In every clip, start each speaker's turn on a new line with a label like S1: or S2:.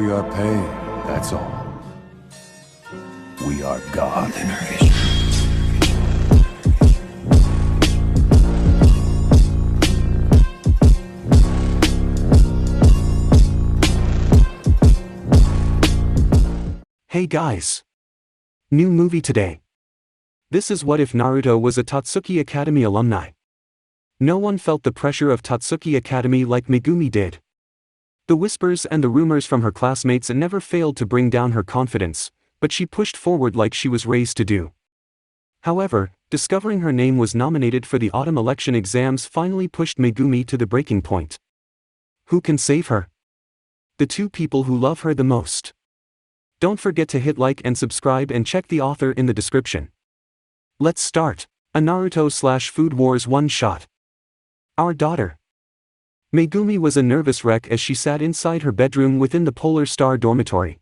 S1: We are pain, that's all. We are God.
S2: Hey guys! New movie today. This is what if Naruto was a Totsuki Academy alumni. No one felt the pressure of Totsuki Academy like Megumi did. The whispers and the rumors from her classmates never failed to bring down her confidence, but she pushed forward like she was raised to do. However, discovering her name was nominated for the autumn election exams finally pushed Megumi to the breaking point. Who can save her? The two people who love her the most. Don't forget to hit like and subscribe and check the author in the description. Let's start. A Naruto/Food Wars one-shot. Our daughter. Megumi was a nervous wreck as she sat inside her bedroom within the Polar Star dormitory.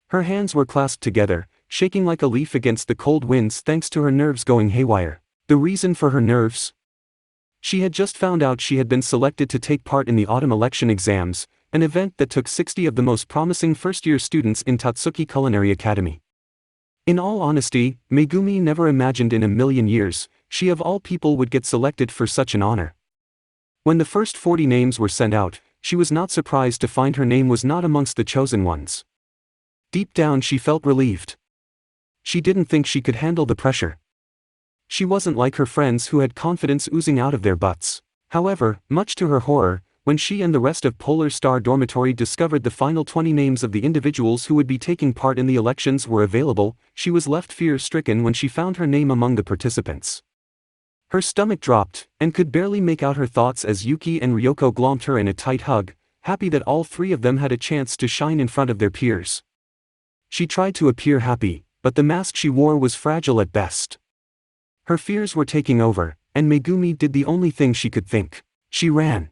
S2: Her hands were clasped together, shaking like a leaf against the cold winds thanks to her nerves going haywire. The reason for her nerves? She had just found out she had been selected to take part in the autumn election exams, an event that took 60 of the most promising first-year students in Totsuki Culinary Academy. In all honesty, Megumi never imagined in a million years, she of all people would get selected for such an honor. When the first 40 names were sent out, she was not surprised to find her name was not amongst the chosen ones. Deep down she felt relieved. She didn't think she could handle the pressure. She wasn't like her friends who had confidence oozing out of their butts. However, much to her horror, when she and the rest of Polar Star Dormitory discovered the final 20 names of the individuals who would be taking part in the elections were available, she was left fear-stricken when she found her name among the participants. Her stomach dropped, and could barely make out her thoughts as Yuki and Ryoko glomped her in a tight hug, happy that all three of them had a chance to shine in front of their peers. She tried to appear happy, but the mask she wore was fragile at best. Her fears were taking over, and Megumi did the only thing she could think. She ran.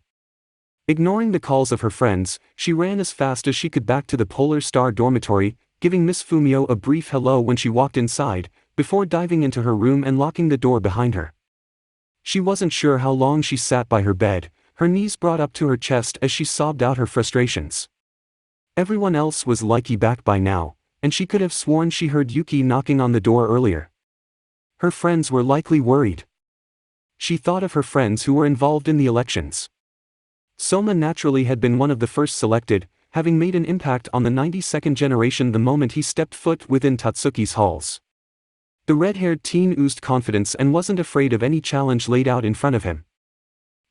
S2: Ignoring the calls of her friends, she ran as fast as she could back to the Polar Star dormitory, giving Miss Fumio a brief hello when she walked inside, before diving into her room and locking the door behind her. She wasn't sure how long she sat by her bed, her knees brought up to her chest as she sobbed out her frustrations. Everyone else was likely back by now, and she could have sworn she heard Yuki knocking on the door earlier. Her friends were likely worried. She thought of her friends who were involved in the elections. Soma naturally had been one of the first selected, having made an impact on the 92nd generation the moment he stepped foot within Totsuki's halls. The red-haired teen oozed confidence and wasn't afraid of any challenge laid out in front of him.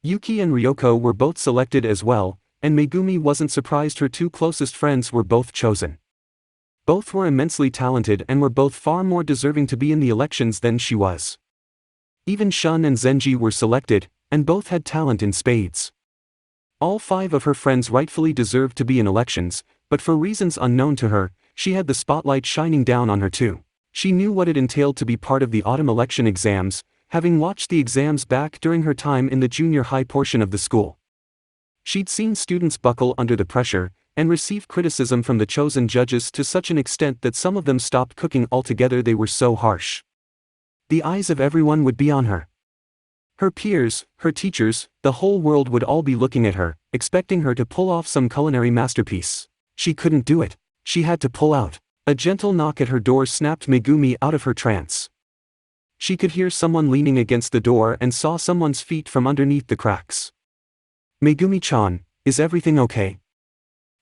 S2: Yuki and Ryoko were both selected as well, and Megumi wasn't surprised her two closest friends were both chosen. Both were immensely talented and were both far more deserving to be in the elections than she was. Even Shun and Zenji were selected, and both had talent in spades. All five of her friends rightfully deserved to be in elections, but for reasons unknown to her, she had the spotlight shining down on her too. She knew what it entailed to be part of the autumn election exams, having watched the exams back during her time in the junior high portion of the school. She'd seen students buckle under the pressure, and receive criticism from the chosen judges to such an extent that some of them stopped cooking altogether, they were so harsh. The eyes of everyone would be on her. Her peers, her teachers, the whole world would all be looking at her, expecting her to pull off some culinary masterpiece. She couldn't do it. She had to pull out. A gentle knock at her door snapped Megumi out of her trance. She could hear someone leaning against the door and saw someone's feet from underneath the cracks. Megumi-chan, is everything okay?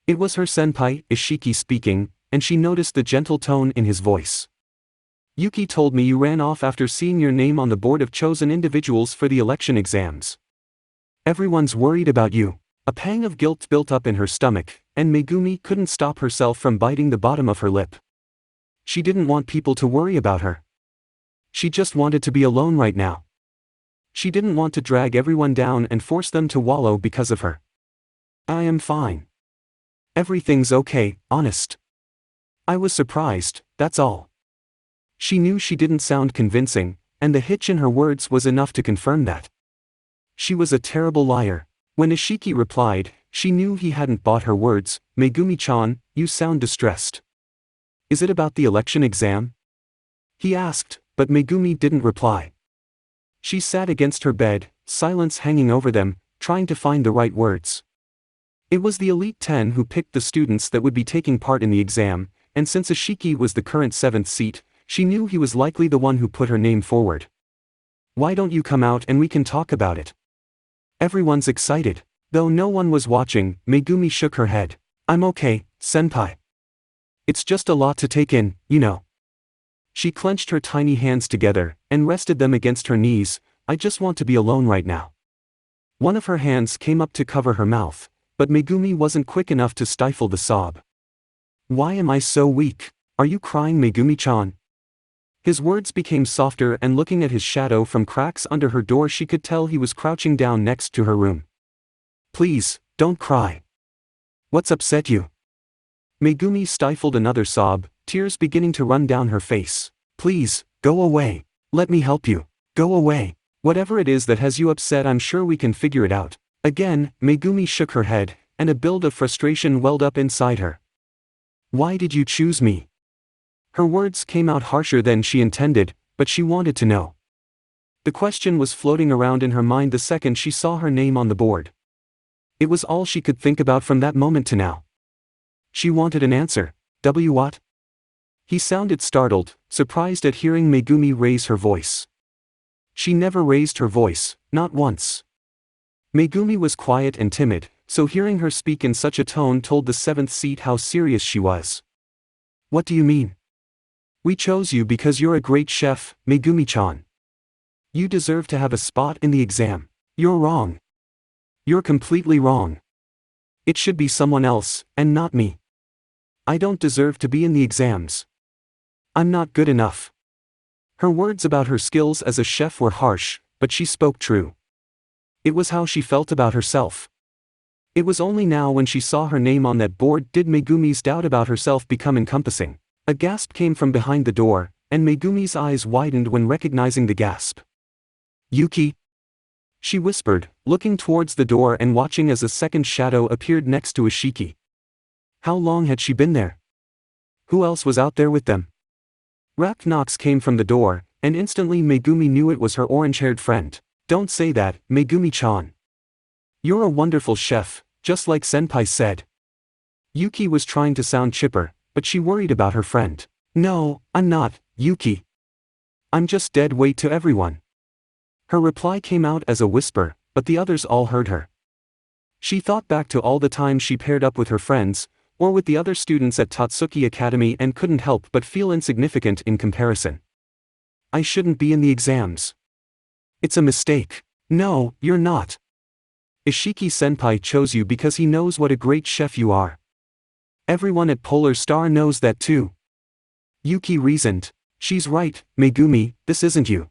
S2: It was her senpai, Ishiki, speaking, and she noticed the gentle tone in his voice. Yuki told me you ran off after seeing your name on the board of chosen individuals for the election exams. Everyone's worried about you. A pang of guilt built up in her stomach, and Megumi couldn't stop herself from biting the bottom of her lip. She didn't want people to worry about her. She just wanted to be alone right now. She didn't want to drag everyone down and force them to wallow because of her. I am fine. Everything's okay, honest. I was surprised, that's all. She knew she didn't sound convincing, and the hitch in her words was enough to confirm that. She was a terrible liar. When Ishiki replied, she knew he hadn't bought her words. Megumi-chan, you sound distressed. Is it about the election exam? He asked, but Megumi didn't reply. She sat against her bed, silence hanging over them, trying to find the right words. It was the Elite 10 who picked the students that would be taking part in the exam, and since Ashiki was the current 7th seat, she knew he was likely the one who put her name forward. Why don't you come out and we can talk about it? Everyone's excited. Though no one was watching, Megumi shook her head. I'm okay, senpai. It's just a lot to take in, you know. She clenched her tiny hands together, and rested them against her knees. I just want to be alone right now. One of her hands came up to cover her mouth, but Megumi wasn't quick enough to stifle the sob. Why am I so weak? Are you crying, Megumi-chan? His words became softer, and looking at his shadow from cracks under her door she could tell he was crouching down next to her room. Please, don't cry. What's upset you? Megumi stifled another sob, tears beginning to run down her face. Please, go away. Let me help you. Go away. Whatever it is that has you upset, I'm sure we can figure it out. Again, Megumi shook her head, and a build of frustration welled up inside her. Why did you choose me? Her words came out harsher than she intended, but she wanted to know. The question was floating around in her mind the second she saw her name on the board. It was all she could think about from that moment to now. She wanted an answer. What? He sounded startled, surprised at hearing Megumi raise her voice. She never raised her voice, not once. Megumi was quiet and timid, so hearing her speak in such a tone told the 7th seat how serious she was. What do you mean? We chose you because you're a great chef, Megumi-chan. You deserve to have a spot in the exam. You're wrong. You're completely wrong. It should be someone else, and not me. I don't deserve to be in the exams. I'm not good enough. Her words about her skills as a chef were harsh, but she spoke true. It was how she felt about herself. It was only now when she saw her name on that board did Megumi's doubt about herself become encompassing. A gasp came from behind the door, and Megumi's eyes widened when recognizing the gasp. Yuki? She whispered, looking towards the door and watching as a second shadow appeared next to Ashiki. How long had she been there? Who else was out there with them? Rap knocks came from the door, and instantly Megumi knew it was her orange-haired friend. Don't say that, Megumi-chan. You're a wonderful chef, just like Senpai said. Yuki was trying to sound chipper, but she worried about her friend. No, I'm not, Yuki. I'm just dead weight to everyone. Her reply came out as a whisper, but the others all heard her. She thought back to all the times she paired up with her friends, or with the other students at Totsuki Academy, and couldn't help but feel insignificant in comparison. I shouldn't be in the exams. It's a mistake. No, you're not. Ishiki-senpai chose you because he knows what a great chef you are. Everyone at Polar Star knows that too. Yuki reasoned. She's right, Megumi, this isn't you.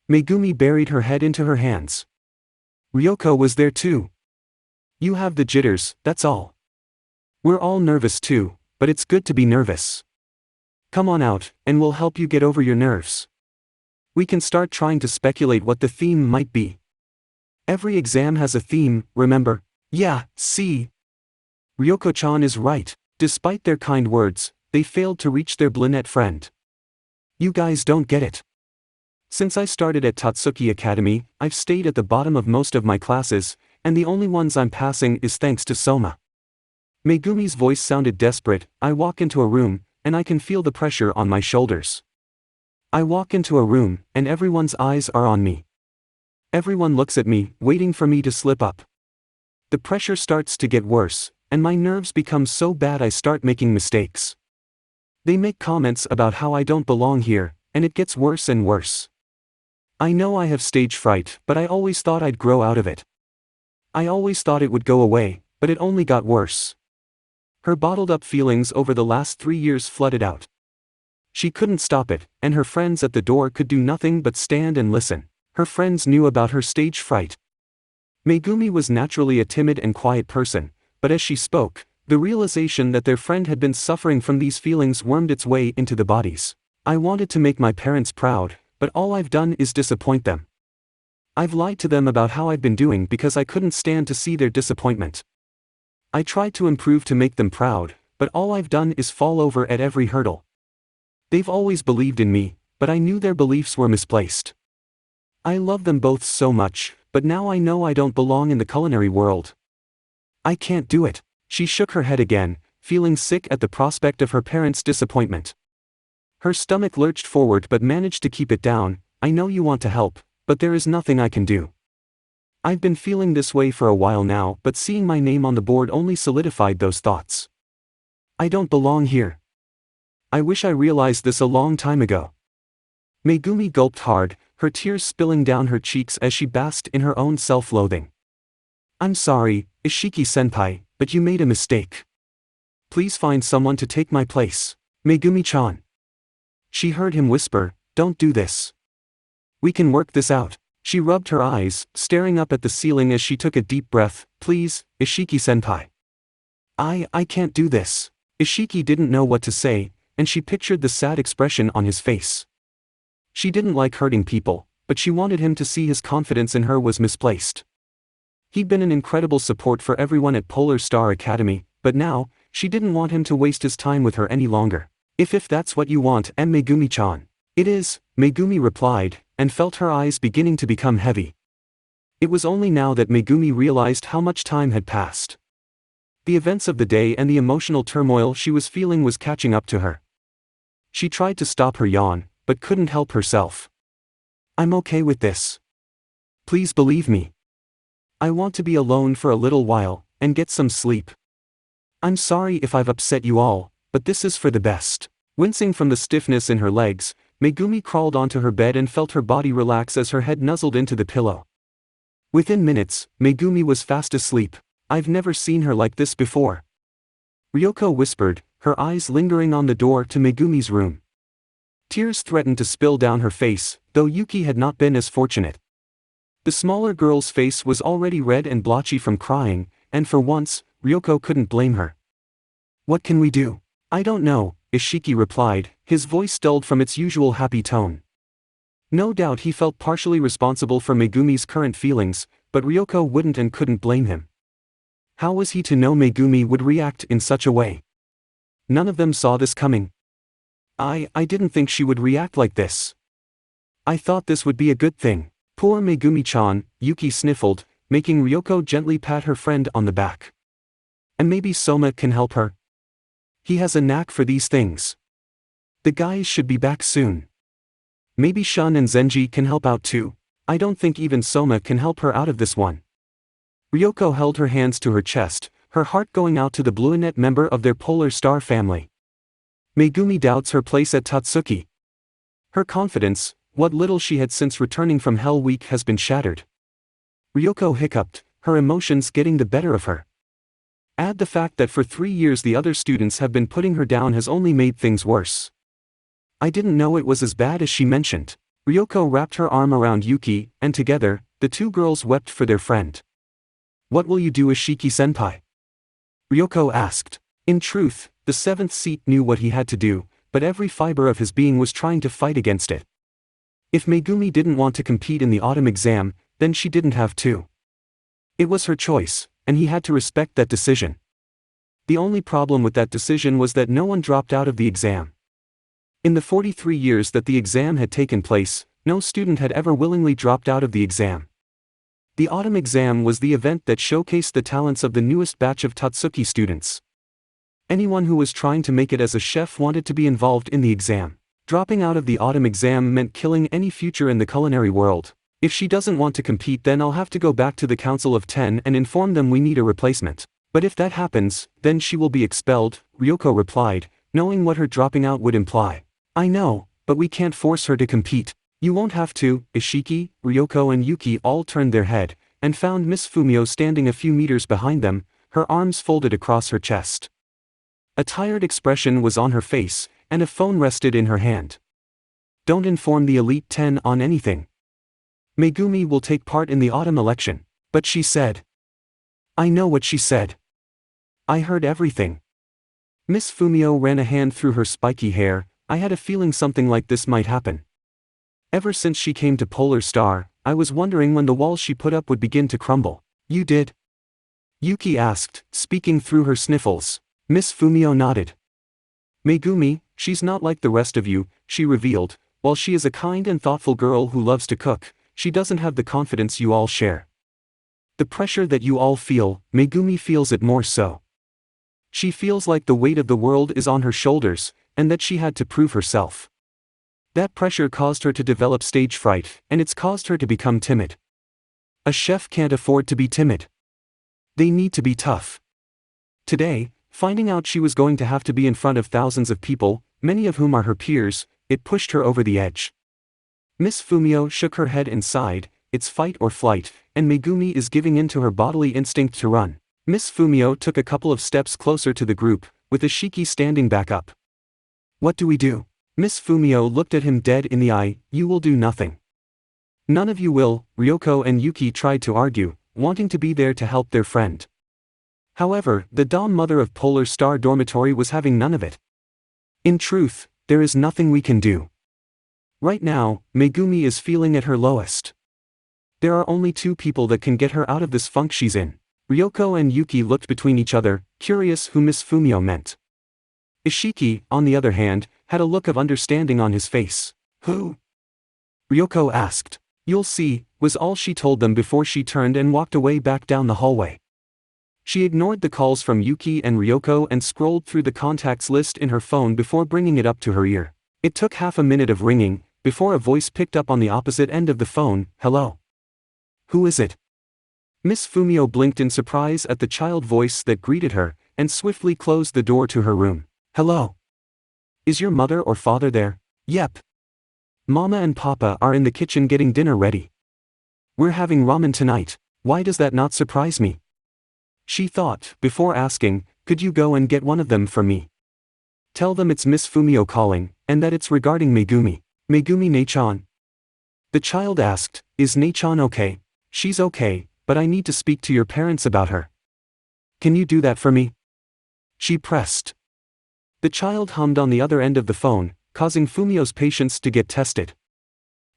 S2: Megumi buried her head into her hands. Ryoko was there too. You have the jitters, that's all. We're all nervous too, but it's good to be nervous. Come on out, and we'll help you get over your nerves. We can start trying to speculate what the theme might be. Every exam has a theme, remember? Yeah, see? Ryoko-chan is right. Despite their kind words, they failed to reach their Blinette friend. You guys don't get it. Since I started at Totsuki Academy, I've stayed at the bottom of most of my classes, and the only ones I'm passing is thanks to Soma. Megumi's voice sounded desperate. I walk into a room, and I can feel the pressure on my shoulders. I walk into a room, and everyone's eyes are on me. Everyone looks at me, waiting for me to slip up. The pressure starts to get worse, and my nerves become so bad I start making mistakes. They make comments about how I don't belong here, and it gets worse and worse. I know I have stage fright, but I always thought I'd grow out of it. I always thought it would go away, but it only got worse. Her bottled-up feelings over the last 3 years flooded out. She couldn't stop it, and her friends at the door could do nothing but stand and listen. Her friends knew about her stage fright. Megumi was naturally a timid and quiet person, but as she spoke, the realization that their friend had been suffering from these feelings wormed its way into the bodies. I wanted to make my parents proud, but all I've done is disappoint them. I've lied to them about how I've been doing because I couldn't stand to see their disappointment. I tried to improve to make them proud, but all I've done is fall over at every hurdle. They've always believed in me, but I knew their beliefs were misplaced. I love them both so much, but now I know I don't belong in the culinary world. I can't do it. She shook her head again, feeling sick at the prospect of her parents' disappointment. Her stomach lurched forward but managed to keep it down. I know you want to help, but there is nothing I can do. I've been feeling this way for a while now, but seeing my name on the board only solidified those thoughts. I don't belong here. I wish I realized this a long time ago. Megumi gulped hard, her tears spilling down her cheeks as she basked in her own self-loathing. I'm sorry, Ishiki-senpai, but you made a mistake. Please find someone to take my place. Megumi-chan. She heard him whisper, don't do this. We can work this out. She rubbed her eyes, staring up at the ceiling as she took a deep breath. Please, Ishiki-senpai. I can't do this. Ishiki didn't know what to say, and she pictured the sad expression on his face. She didn't like hurting people, but she wanted him to see his confidence in her was misplaced. He'd been an incredible support for everyone at Polar Star Academy, but now, she didn't want him to waste his time with her any longer. If that's what you want, Megumi-chan. It is, Megumi replied, and felt her eyes beginning to become heavy. It was only now that Megumi realized how much time had passed. The events of the day and the emotional turmoil she was feeling was catching up to her. She tried to stop her yawn, but couldn't help herself. I'm okay with this. Please believe me. I want to be alone for a little while, and get some sleep. I'm sorry if I've upset you all, but this is for the best. Wincing from the stiffness in her legs, Megumi crawled onto her bed and felt her body relax as her head nuzzled into the pillow. Within minutes, Megumi was fast asleep. I've never seen her like this before. Ryoko whispered, her eyes lingering on the door to Megumi's room. Tears threatened to spill down her face, though Yuki had not been as fortunate. The smaller girl's face was already red and blotchy from crying, and for once, Ryoko couldn't blame her. What can we do? I don't know, Ishiki replied, his voice dulled from its usual happy tone. No doubt he felt partially responsible for Megumi's current feelings, but Ryoko wouldn't and couldn't blame him. How was he to know Megumi would react in such a way? None of them saw this coming. I didn't think she would react like this. I thought this would be a good thing. Poor Megumi-chan, Yuki sniffled, making Ryoko gently pat her friend on the back. And maybe Soma can help her. He has a knack for these things. The guys should be back soon. Maybe Shun and Zenji can help out too. I don't think even Soma can help her out of this one. Ryoko held her hands to her chest, her heart going out to the Bluenet member of their Polar Star family. Megumi doubts her place at Totsuki. Her confidence, what little she had since returning from Hell Week, has been shattered. Ryoko hiccuped, her emotions getting the better of her. Add the fact that for 3 years the other students have been putting her down has only made things worse. I didn't know it was as bad as she mentioned. Ryoko wrapped her arm around Yuki, and together, the two girls wept for their friend. What will you do, Ishiki-senpai? Ryoko asked. In truth, the seventh seat knew what he had to do, but every fiber of his being was trying to fight against it. If Megumi didn't want to compete in the autumn exam, then she didn't have to. It was her choice, and he had to respect that decision. The only problem with that decision was that no one dropped out of the exam. In the 43 years that the exam had taken place, no student had ever willingly dropped out of the exam. The autumn exam was the event that showcased the talents of the newest batch of Totsuki students. Anyone who was trying to make it as a chef wanted to be involved in the exam. Dropping out of the autumn exam meant killing any future in the culinary world. If she doesn't want to compete, then I'll have to go back to the Council of 10 and inform them we need a replacement. But if that happens, then she will be expelled, Ryoko replied, knowing what her dropping out would imply. I know, but we can't force her to compete. You won't have to. Ishiki, Ryoko and Yuki all turned their head, and found Miss Fumio standing a few meters behind them, her arms folded across her chest. A tired expression was on her face, and a phone rested in her hand. Don't inform the Elite 10 on anything. Megumi will take part in the autumn election. But she said. I know what she said. I heard everything. Miss Fumio ran a hand through her spiky hair. I had a feeling something like this might happen. Ever since she came to Polar Star, I was wondering when the walls she put up would begin to crumble. You did? Yuki asked, speaking through her sniffles. Miss Fumio nodded. Megumi, she's not like the rest of you, she revealed. While she is a kind and thoughtful girl who loves to cook, she doesn't have the confidence you all share. The pressure that you all feel, Megumi feels it more so. She feels like the weight of the world is on her shoulders, and that she had to prove herself. That pressure caused her to develop stage fright, and it's caused her to become timid. A chef can't afford to be timid. They need to be tough. Today, finding out she was going to have to be in front of thousands of people, many of whom are her peers, it pushed her over the edge. Miss Fumio shook her head and sighed, it's fight or flight, and Megumi is giving in to her bodily instinct to run. Miss Fumio took a couple of steps closer to the group, with Ishiki standing back up. What do we do? Miss Fumio looked at him dead in the eye, you will do nothing. None of you will, Ryoko and Yuki tried to argue, wanting to be there to help their friend. However, the Dom mother of Polar Star Dormitory was having none of it. In truth, there is nothing we can do. Right now, Megumi is feeling at her lowest. There are only two people that can get her out of this funk she's in. Ryoko and Yuki looked between each other, curious who Miss Fumio meant. Ishiki, on the other hand, had a look of understanding on his face. Who? Ryoko asked. You'll see, was all she told them before she turned and walked away back down the hallway. She ignored the calls from Yuki and Ryoko and scrolled through the contacts list in her phone before bringing it up to her ear. It took half a minute of ringing, before a voice picked up on the opposite end of the phone, hello. Who is it? Miss Fumio blinked in surprise at the child voice that greeted her, and swiftly closed the door to her room. Hello. Is your mother or father there? Yep. Mama and Papa are in the kitchen getting dinner ready. We're having ramen tonight. Why does that not surprise me? She thought, before asking, could you go and get one of them for me? Tell them it's Miss Fumio calling, and that it's regarding Megumi. Megumi Nei-chan? The child asked, is Nei-chan okay? She's okay, but I need to speak to your parents about her. Can you do that for me? She pressed. The child hummed on the other end of the phone, causing Fumio's patience to get tested.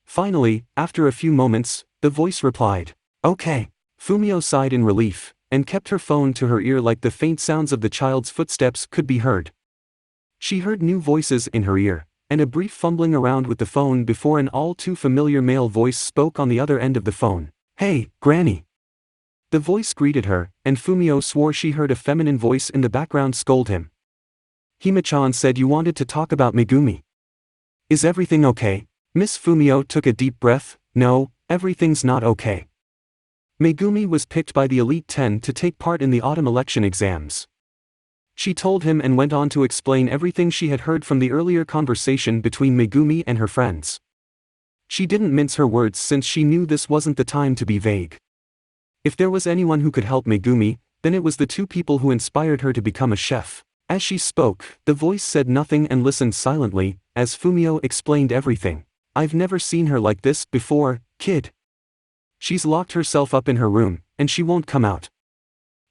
S2: Finally, after a few moments, the voice replied, okay. Fumio sighed in relief, and kept her phone to her ear like the faint sounds of the child's footsteps could be heard. She heard new voices in her ear, and a brief fumbling around with the phone before an all too familiar male voice spoke on the other end of the phone. Hey, Granny. The voice greeted her, and Fumio swore she heard a feminine voice in the background scold him. Hime-chan said you wanted to talk about Megumi. Is everything okay? Miss Fumio took a deep breath. No, everything's not okay. Megumi was picked by the Elite 10 to take part in the autumn election exams. She told him and went on to explain everything she had heard from the earlier conversation between Megumi and her friends. She didn't mince her words since she knew this wasn't the time to be vague. If there was anyone who could help Megumi, then it was the two people who inspired her to become a chef. As she spoke, the voice said nothing and listened silently, as Fumio explained everything. I've never seen her like this before, kid. She's locked herself up in her room, and she won't come out.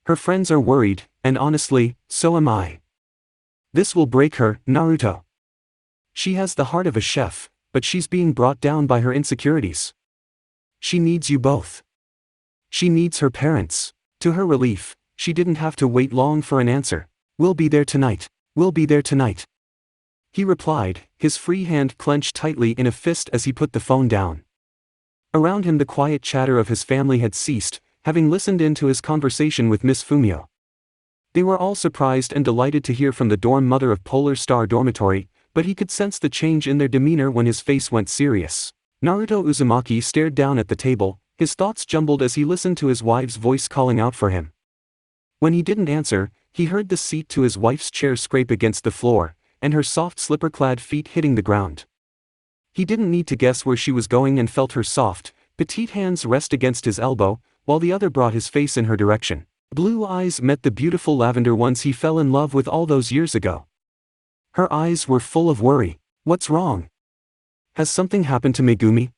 S2: Her friends are worried, and honestly, so am I. This will break her, Naruto. She has the heart of a chef, but she's being brought down by her insecurities. She needs you both. She needs her parents. To her relief, she didn't have to wait long for an answer. We'll be there tonight. We'll be there tonight. He replied, his free hand clenched tightly in a fist as he put the phone down. Around him the quiet chatter of his family had ceased, having listened in to his conversation with Miss Fumio. They were all surprised and delighted to hear from the dorm mother of Polar Star Dormitory, but he could sense the change in their demeanor when his face went serious. Naruto Uzumaki stared down at the table, his thoughts jumbled as he listened to his wife's voice calling out for him. When he didn't answer, he heard the seat to his wife's chair scrape against the floor, and her soft slipper-clad feet hitting the ground. He didn't need to guess where she was going and felt her soft, petite hands rest against his elbow, while the other brought his face in her direction. Blue eyes met the beautiful lavender ones he fell in love with all those years ago. Her eyes were full of worry. What's wrong? Has something happened to Megumi?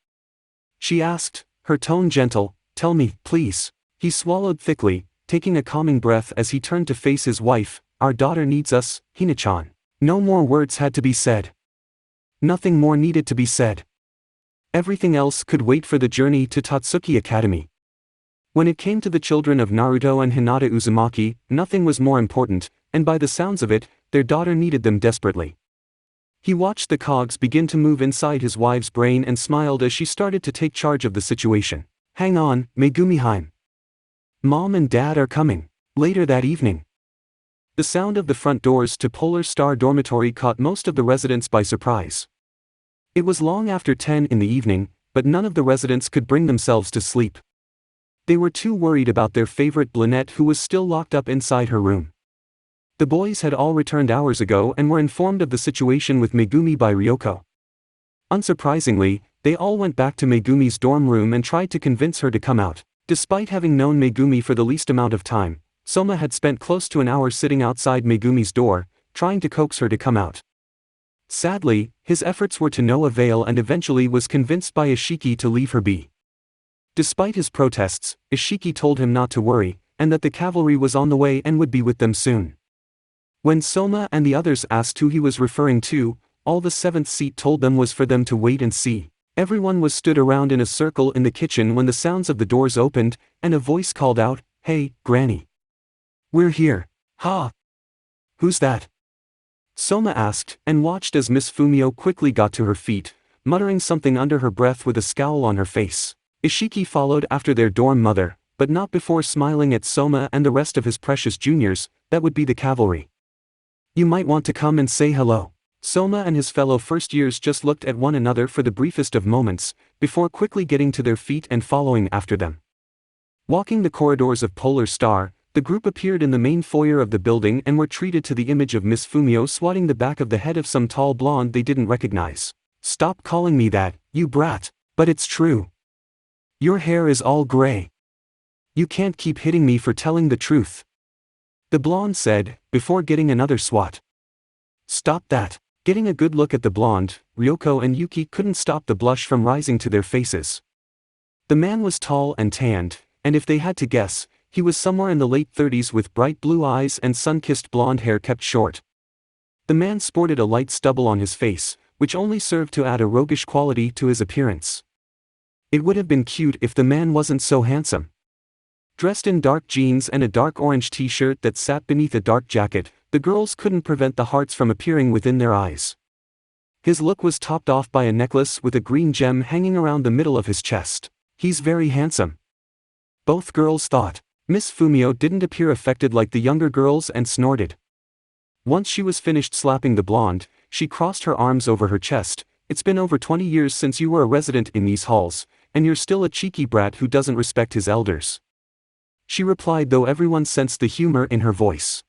S2: She asked, her tone gentle. Tell me, please. He swallowed thickly, taking a calming breath as he turned to face his wife. Our daughter needs us, Hina-chan. No more words had to be said. Nothing more needed to be said. Everything else could wait for the journey to Totsuki Academy. When it came to the children of Naruto and Hinata Uzumaki, nothing was more important, and by the sounds of it, their daughter needed them desperately. He watched the cogs begin to move inside his wife's brain and smiled as she started to take charge of the situation. Hang on, Megumi-hime. Mom and Dad are coming. Later that evening. The sound of the front doors to Polar Star Dormitory caught most of the residents by surprise. It was long after 10 in the evening, but none of the residents could bring themselves to sleep. They were too worried about their favorite Blanette, who was still locked up inside her room. The boys had all returned hours ago and were informed of the situation with Megumi by Ryoko. Unsurprisingly, they all went back to Megumi's dorm room and tried to convince her to come out. Despite having known Megumi for the least amount of time, Soma had spent close to an hour sitting outside Megumi's door, trying to coax her to come out. Sadly, his efforts were to no avail and eventually was convinced by Ishiki to leave her be. Despite his protests, Ishiki told him not to worry, and that the cavalry was on the way and would be with them soon. When Soma and the others asked who he was referring to, all the seventh seat told them was for them to wait and see. Everyone was stood around in a circle in the kitchen when the sounds of the doors opened, and a voice called out, "Hey, Granny. We're here." "Ha! Who's that?" Soma asked, and watched as Miss Fumio quickly got to her feet, muttering something under her breath with a scowl on her face. Ishiki followed after their dorm mother, but not before smiling at Soma and the rest of his precious juniors. That would be the cavalry. "You might want to come and say hello." Soma and his fellow first years just looked at one another for the briefest of moments, before quickly getting to their feet and following after them. Walking the corridors of Polar Star, the group appeared in the main foyer of the building and were treated to the image of Miss Fumio swatting the back of the head of some tall blonde they didn't recognize. "Stop calling me that, you brat." "But it's true. Your hair is all gray. You can't keep hitting me for telling the truth," the blonde said, before getting another swat. "Stop that." Getting a good look at the blonde, Ryoko and Yuki couldn't stop the blush from rising to their faces. The man was tall and tanned, and if they had to guess, he was somewhere in the late 30s with bright blue eyes and sun-kissed blonde hair kept short. The man sported a light stubble on his face, which only served to add a roguish quality to his appearance. It would have been cute if the man wasn't so handsome. Dressed in dark jeans and a dark orange t-shirt that sat beneath a dark jacket, the girls couldn't prevent the hearts from appearing within their eyes. His look was topped off by a necklace with a green gem hanging around the middle of his chest. "He's very handsome," both girls thought. Miss Fumio didn't appear affected like the younger girls and snorted. Once she was finished slapping the blonde, she crossed her arms over her chest. "It's been over 20 years since you were a resident in these halls, and you're still a cheeky brat who doesn't respect his elders," she replied, though everyone sensed the humor in her voice.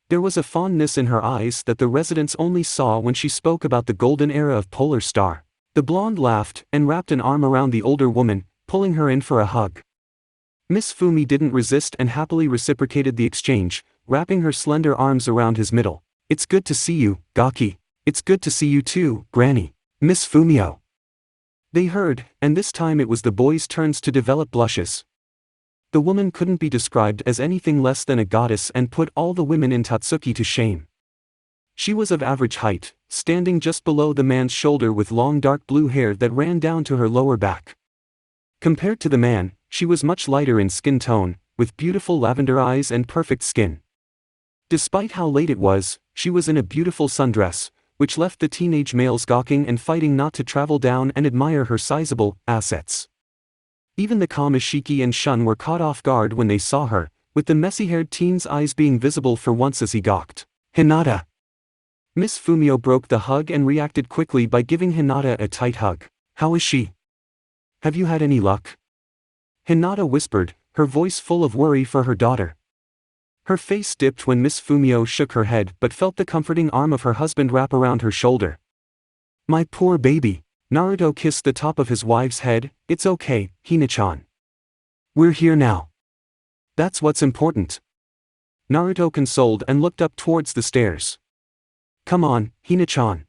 S2: There was a fondness in her eyes that the residents only saw when she spoke about the golden era of Polar Star. The blonde laughed and wrapped an arm around the older woman, pulling her in for a hug. Miss Fumi didn't resist and happily reciprocated the exchange, wrapping her slender arms around his middle. "It's good to see you, Gaki. It's good to see you too, Granny." "Miss Fumio." They heard, and this time it was the boys' turns to develop blushes. The woman couldn't be described as anything less than a goddess and put all the women in Totsuki to shame. She was of average height, standing just below the man's shoulder with long dark blue hair that ran down to her lower back. Compared to the man, she was much lighter in skin tone, with beautiful lavender eyes and perfect skin. Despite how late it was, she was in a beautiful sundress, which left the teenage males gawking and fighting not to travel down and admire her sizable assets. Even the calm Ishiki and Shun were caught off guard when they saw her, with the messy-haired teen's eyes being visible for once as he gawked. "Hinata!" Miss Fumio broke the hug and reacted quickly by giving Hinata a tight hug. "How is she? Have you had any luck?" Hinata whispered, her voice full of worry for her daughter. Her face dipped when Miss Fumio shook her head but felt the comforting arm of her husband wrap around her shoulder. "My poor baby." Naruto kissed the top of his wife's head. "It's okay, Hina-chan. We're here now. That's what's important." Naruto consoled and looked up towards the stairs. "Come on, Hina-chan.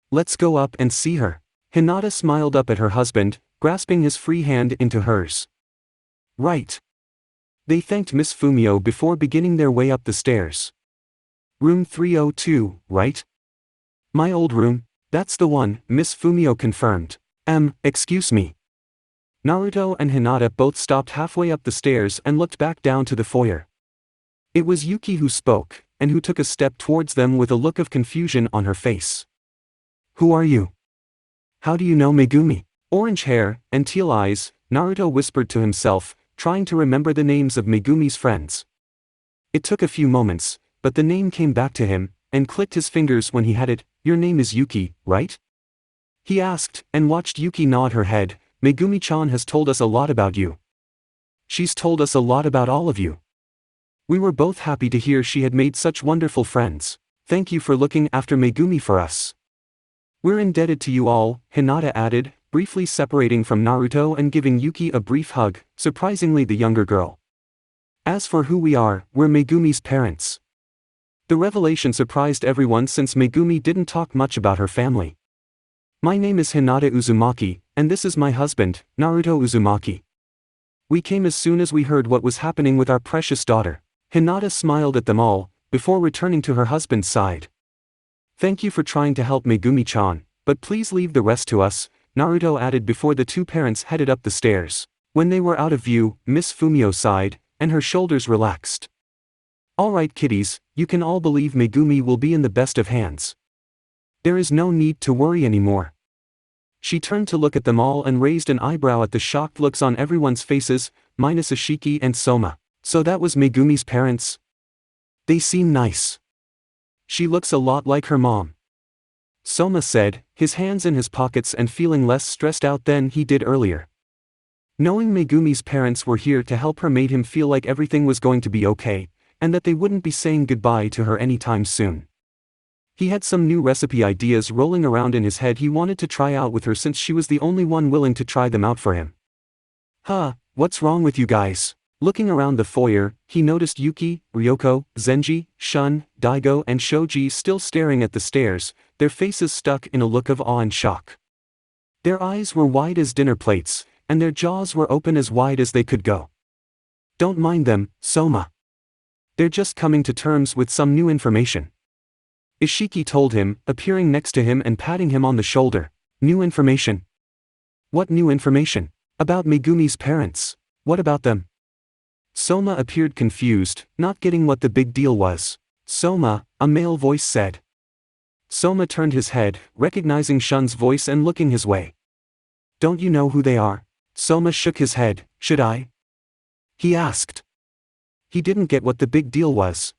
S2: Let's go up and see her." Hinata smiled up at her husband, grasping his free hand into hers. "Right." They thanked Miss Fumio before beginning their way up the stairs. "Room 302, right?" "My old room. That's the one," Miss Fumio confirmed. Excuse me." Naruto and Hinata both stopped halfway up the stairs and looked back down to the foyer. It was Yuki who spoke, and who took a step towards them with a look of confusion on her face. "Who are you? How do you know Megumi?" "Orange hair and teal eyes," Naruto whispered to himself, trying to remember the names of Megumi's friends. It took a few moments, but the name came back to him, and clicked his fingers when he had it. "Your name is Yuki, right?" he asked, and watched Yuki nod her head. "Megumi-chan has told us a lot about you. She's told us a lot about all of you. We were both happy to hear she had made such wonderful friends. Thank you for looking after Megumi for us. We're indebted to you all," Hinata added, briefly separating from Naruto and giving Yuki a brief hug, surprisingly the younger girl. "As for who we are, we're Megumi's parents." The revelation surprised everyone since Megumi didn't talk much about her family. "My name is Hinata Uzumaki, and this is my husband, Naruto Uzumaki. We came as soon as we heard what was happening with our precious daughter." Hinata smiled at them all, before returning to her husband's side. "Thank you for trying to help Megumi-chan, but please leave the rest to us," Naruto added before the two parents headed up the stairs. When they were out of view, Miss Fumio sighed, and her shoulders relaxed. "Alright kiddies, you can all believe Megumi will be in the best of hands. There is no need to worry anymore." She turned to look at them all and raised an eyebrow at the shocked looks on everyone's faces, minus Ashiki and Soma. "So that was Megumi's parents? They seem nice. She looks a lot like her mom," Soma said, his hands in his pockets and feeling less stressed out than he did earlier. Knowing Megumi's parents were here to help her made him feel like everything was going to be okay, and that they wouldn't be saying goodbye to her anytime soon. He had some new recipe ideas rolling around in his head he wanted to try out with her since she was the only one willing to try them out for him. What's wrong with you guys?" Looking around the foyer, he noticed Yuki, Ryoko, Zenji, Shun, Daigo and Shoji still staring at the stairs, their faces stuck in a look of awe and shock. Their eyes were wide as dinner plates, and their jaws were open as wide as they could go. "Don't mind them, Soma. They're just coming to terms with some new information," Ishiki told him, appearing next to him and patting him on the shoulder. "New information? What new information? About Megumi's parents? What about them?" Soma appeared confused, not getting what the big deal was. "Soma," a male voice said. Soma turned his head, recognizing Shun's voice and looking his way. "Don't you know who they are?" Soma shook his head. "Should I?" he asked. He didn't get what the big deal was.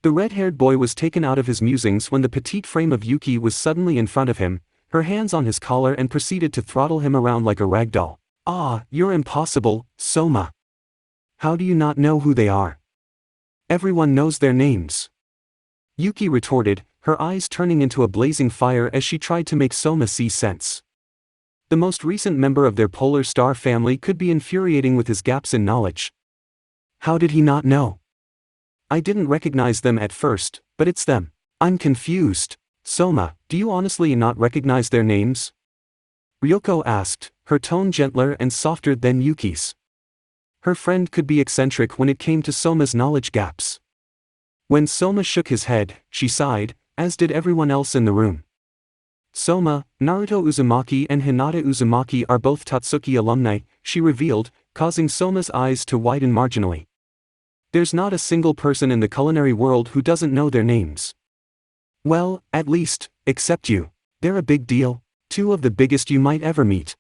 S2: The red-haired boy was taken out of his musings when the petite frame of Yuki was suddenly in front of him, her hands on his collar, and proceeded to throttle him around like a ragdoll. "Ah, you're impossible, Soma. How do you not know who they are? Everyone knows their names," Yuki retorted, her eyes turning into a blazing fire as she tried to make Soma see sense. The most recent member of their Polar Star family could be infuriating with his gaps in knowledge. How did he not know? "I didn't recognize them at first, but it's them. I'm confused." "Soma, do you honestly not recognize their names?" Ryoko asked, her tone gentler and softer than Yuki's. Her friend could be eccentric when it came to Soma's knowledge gaps. When Soma shook his head, she sighed, as did everyone else in the room. "Soma, Naruto Uzumaki and Hinata Uzumaki are both Totsuki alumni," she revealed, causing Soma's eyes to widen marginally. "There's not a single person in the culinary world who doesn't know their names. Well, at least, except you. They're a big deal, two of the biggest you might ever meet."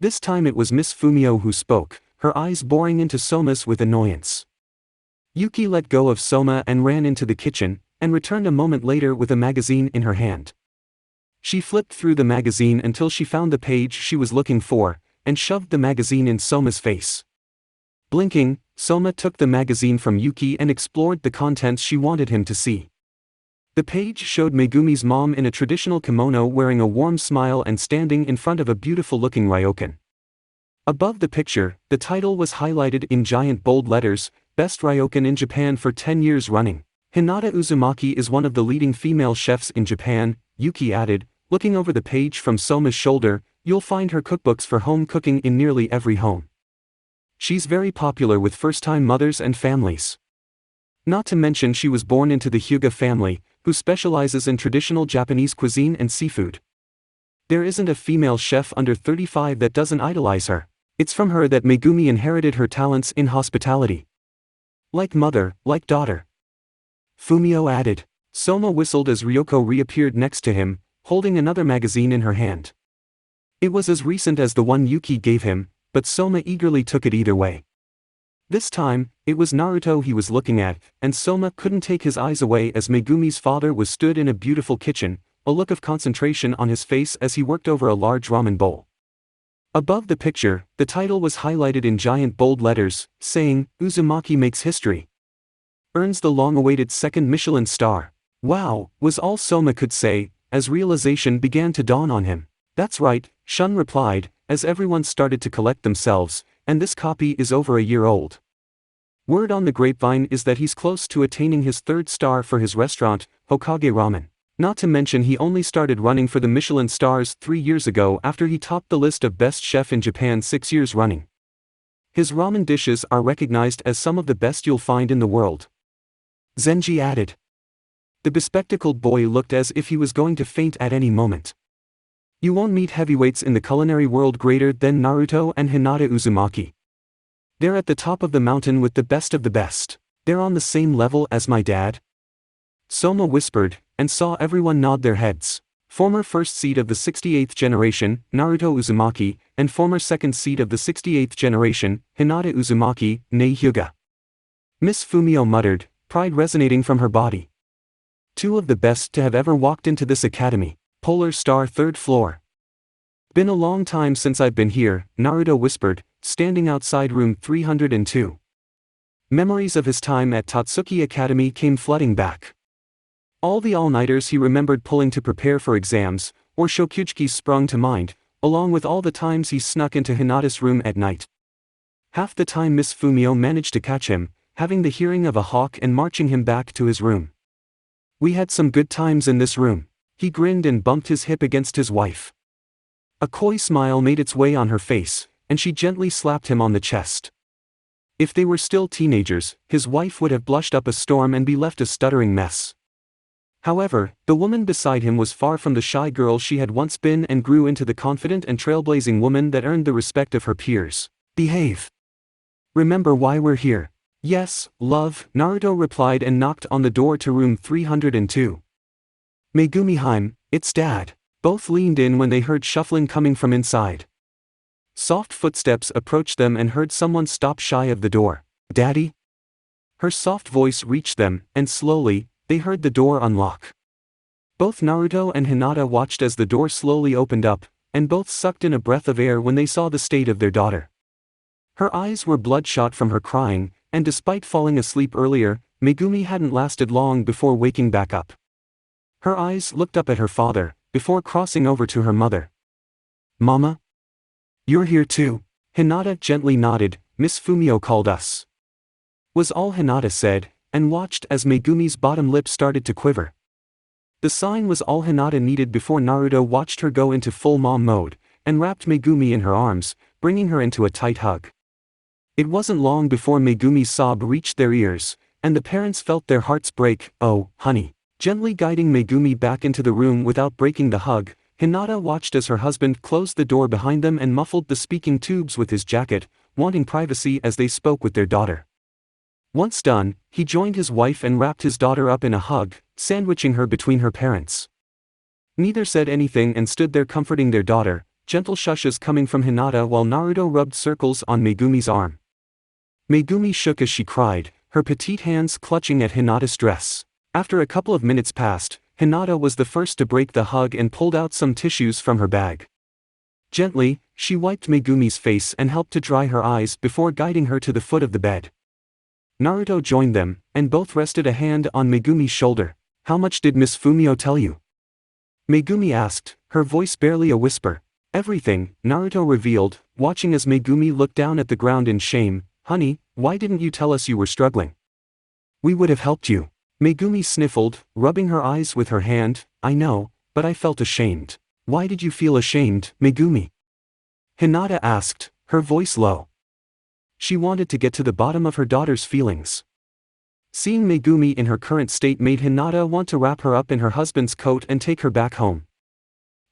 S2: This time it was Miss Fumio who spoke, her eyes boring into Soma's with annoyance. Yuki let go of Soma and ran into the kitchen, and returned a moment later with a magazine in her hand. She flipped through the magazine until she found the page she was looking for, and shoved the magazine in Soma's face. Blinking, Soma took the magazine from Yuki and explored the contents she wanted him to see. The page showed Megumi's mom in a traditional kimono wearing a warm smile and standing in front of a beautiful-looking ryokan. Above the picture, the title was highlighted in giant bold letters, "Best Ryokan in Japan for 10 years running." Hinata Uzumaki is one of the leading female chefs in Japan, Yuki added, looking over the page from Soma's shoulder. "You'll find her cookbooks for home cooking in nearly every home. She's very popular with first-time mothers and families. Not to mention she was born into the Hyuga family, who specializes in traditional Japanese cuisine and seafood. There isn't a female chef under 35 that doesn't idolize her. It's from her that Megumi inherited her talents in hospitality. Like mother, like daughter." Fumio added. Soma whistled as Ryoko reappeared next to him, holding another magazine in her hand. It was as recent as the one Yuki gave him, but Soma eagerly took it either way. This time, it was Naruto he was looking at, and Soma couldn't take his eyes away as Megumi's father was stood in a beautiful kitchen, a look of concentration on his face as he worked over a large ramen bowl. Above the picture, the title was highlighted in giant bold letters, saying, "Uzumaki makes history. Earns the long-awaited second Michelin star." Wow, was all Soma could say, as realization began to dawn on him. That's right, Shun replied, as everyone started to collect themselves, and this copy is over a year old. Word on the grapevine is that he's close to attaining his third star for his restaurant, Hokage Ramen. Not to mention he only started running for the Michelin stars 3 years ago after he topped the list of best chef in Japan 6 years running. His ramen dishes are recognized as some of the best you'll find in the world. Zenji added. The bespectacled boy looked as if he was going to faint at any moment. You won't meet heavyweights in the culinary world greater than Naruto and Hinata Uzumaki. They're at the top of the mountain with the best of the best. They're on the same level as my dad? Soma whispered, and saw everyone nod their heads. Former first seed of the 68th generation, Naruto Uzumaki, and former second seed of the 68th generation, Hinata Uzumaki, nee Hyuga. Miss Fumio muttered, pride resonating from her body. Two of the best to have ever walked into this academy. Polar Star 3rd floor. Been a long time since I've been here, Naruto whispered, standing outside room 302. Memories of his time at Totsuki Academy came flooding back. All the all-nighters he remembered pulling to prepare for exams, or shokyuchikis sprung to mind, along with all the times he snuck into Hinata's room at night. Half the time Miss Fumio managed to catch him, having the hearing of a hawk and marching him back to his room. We had some good times in this room. He grinned and bumped his hip against his wife. A coy smile made its way on her face, and she gently slapped him on the chest. If they were still teenagers, his wife would have blushed up a storm and be left a stuttering mess. However, the woman beside him was far from the shy girl she had once been and grew into the confident and trailblazing woman that earned the respect of her peers. Behave. Remember why we're here. Yes, love, Naruto replied and knocked on the door to room 302. Megumi-hime, it's Dad. Both leaned in when they heard shuffling coming from inside. Soft footsteps approached them and heard someone stop shy of the door. Daddy? Her soft voice reached them, and slowly, they heard the door unlock. Both Naruto and Hinata watched as the door slowly opened up, and both sucked in a breath of air when they saw the state of their daughter. Her eyes were bloodshot from her crying, and despite falling asleep earlier, Megumi hadn't lasted long before waking back up. Her eyes looked up at her father, before crossing over to her mother. Mama? You're here too? Hinata gently nodded. Miss Fumio called us. Was all Hinata said, and watched as Megumi's bottom lip started to quiver. The sign was all Hinata needed before Naruto watched her go into full mom mode, and wrapped Megumi in her arms, bringing her into a tight hug. It wasn't long before Megumi's sob reached their ears, and the parents felt their hearts break. Oh, honey. Gently guiding Megumi back into the room without breaking the hug, Hinata watched as her husband closed the door behind them and muffled the speaking tubes with his jacket, wanting privacy as they spoke with their daughter. Once done, he joined his wife and wrapped his daughter up in a hug, sandwiching her between her parents. Neither said anything and stood there comforting their daughter, gentle shushes coming from Hinata while Naruto rubbed circles on Megumi's arm. Megumi shook as she cried, her petite hands clutching at Hinata's dress. After a couple of minutes passed, Hinata was the first to break the hug and pulled out some tissues from her bag. Gently, she wiped Megumi's face and helped to dry her eyes before guiding her to the foot of the bed. Naruto joined them, and both rested a hand on Megumi's shoulder. How much did Miss Fumio tell you? Megumi asked, her voice barely a whisper. Everything, Naruto revealed, watching as Megumi looked down at the ground in shame. Honey, why didn't you tell us you were struggling? We would have helped you. Megumi sniffled, rubbing her eyes with her hand. I know, but I felt ashamed. Why did you feel ashamed, Megumi? Hinata asked, her voice low. She wanted to get to the bottom of her daughter's feelings. Seeing Megumi in her current state made Hinata want to wrap her up in her husband's coat and take her back home.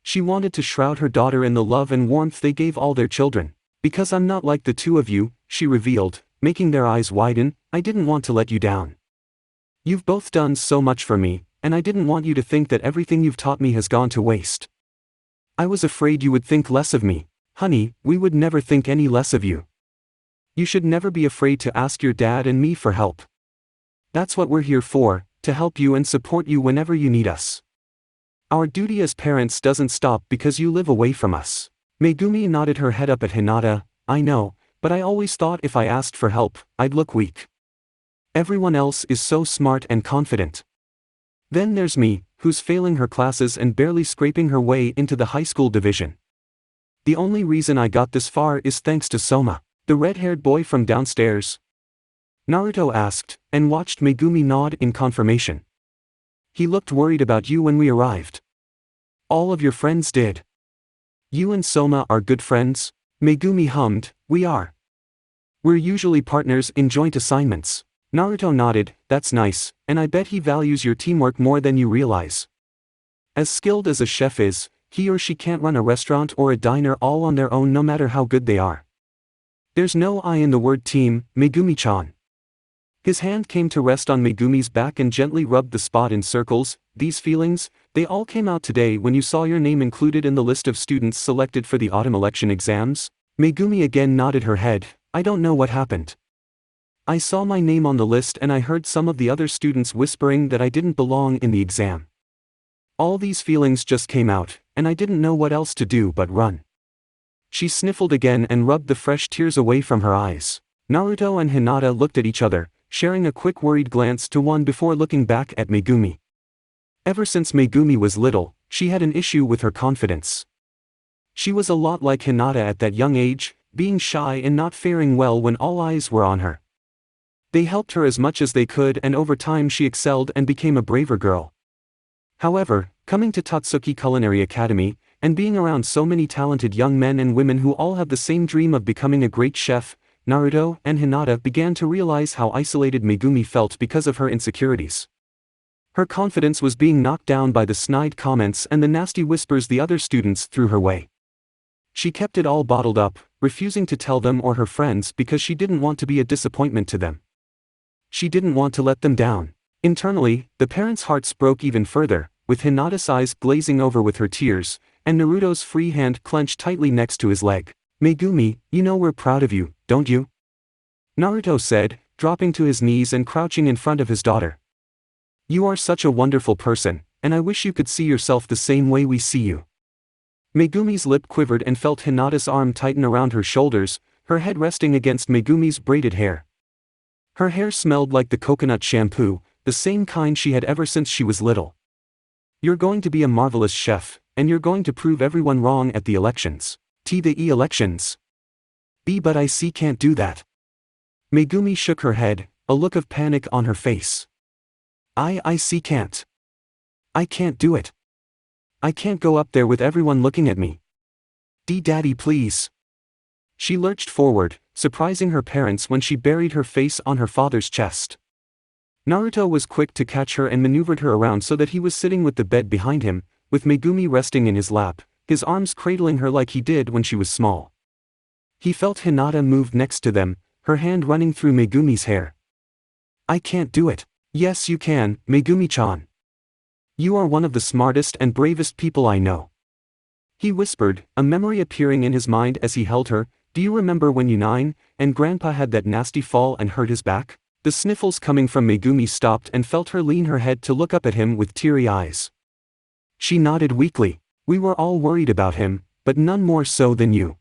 S2: She wanted to shroud her daughter in the love and warmth they gave all their children. Because I'm not like the two of you, she revealed, making their eyes widen, I didn't want to let you down. You've both done so much for me, and I didn't want you to think that everything you've taught me has gone to waste. I was afraid you would think less of me. Honey, we would never think any less of you. You should never be afraid to ask your dad and me for help. That's what we're here for, to help you and support you whenever you need us. Our duty as parents doesn't stop because you live away from us. Megumi nodded her head up at Hinata. I know, but I always thought if I asked for help, I'd look weak. Everyone else is so smart and confident. Then there's me, who's failing her classes and barely scraping her way into the high school division. The only reason I got this far is thanks to Soma, the red-haired boy from downstairs. Naruto asked, and watched Megumi nod in confirmation. He looked worried about you when we arrived. All of your friends did. You and Soma are good friends? Megumi hummed, we are. We're usually partners in joint assignments. Naruto nodded, that's nice, and I bet he values your teamwork more than you realize. As skilled as a chef is, he or she can't run a restaurant or a diner all on their own no matter how good they are. There's no I in the word team, Megumi-chan. His hand came to rest on Megumi's back and gently rubbed the spot in circles. These feelings, they all came out today when you saw your name included in the list of students selected for the autumn election exams. Megumi again nodded her head. I don't know what happened. I saw my name on the list and I heard some of the other students whispering that I didn't belong in the exam. All these feelings just came out, and I didn't know what else to do but run. She sniffled again and rubbed the fresh tears away from her eyes. Naruto and Hinata looked at each other, sharing a quick worried glance to one before looking back at Megumi. Ever since Megumi was little, she had an issue with her confidence. She was a lot like Hinata at that young age, being shy and not faring well when all eyes were on her. They helped her as much as they could and over time she excelled and became a braver girl. However, coming to Totsuki Culinary Academy, and being around so many talented young men and women who all have the same dream of becoming a great chef, Naruto and Hinata began to realize how isolated Megumi felt because of her insecurities. Her confidence was being knocked down by the snide comments and the nasty whispers the other students threw her way. She kept it all bottled up, refusing to tell them or her friends because she didn't want to be a disappointment to them. She didn't want to let them down. Internally, the parents' hearts broke even further, with Hinata's eyes glazing over with her tears, and Naruto's free hand clenched tightly next to his leg. Megumi, you know we're proud of you, don't you? Naruto said, dropping to his knees and crouching in front of his daughter. You are such a wonderful person, and I wish you could see yourself the same way we see you. Megumi's lip quivered and felt Hinata's arm tighten around her shoulders, her head resting against Megumi's braided hair. Her hair smelled like the coconut shampoo, the same kind she had ever since she was little. You're going to be a marvelous chef, and you're going to prove everyone wrong at the elections. The elections. But I can't do that. Megumi shook her head, a look of panic on her face. I can't. I can't do it. I can't go up there with everyone looking at me. Daddy please. She lurched forward, surprising her parents when she buried her face on her father's chest. Naruto was quick to catch her and maneuvered her around so that he was sitting with the bed behind him, with Megumi resting in his lap, his arms cradling her like he did when she was small. He felt Hinata move next to them, her hand running through Megumi's hair. I can't do it. Yes you can, Megumi-chan. You are one of the smartest and bravest people I know. He whispered, a memory appearing in his mind as he held her. Do you remember when you 9, and Grandpa had that nasty fall and hurt his back? The sniffles coming from Megumi stopped and felt her lean her head to look up at him with teary eyes. She nodded weakly. We were all worried about him, but none more so than you.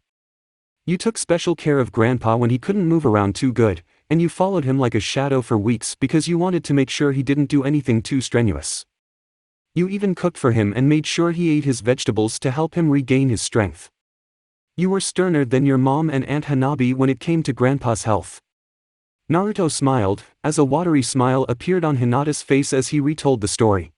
S2: You took special care of Grandpa when he couldn't move around too good, and you followed him like a shadow for weeks because you wanted to make sure he didn't do anything too strenuous. You even cooked for him and made sure he ate his vegetables to help him regain his strength. You were sterner than your mom and Aunt Hanabi when it came to Grandpa's health. Naruto smiled, as a watery smile appeared on Hinata's face as he retold the story.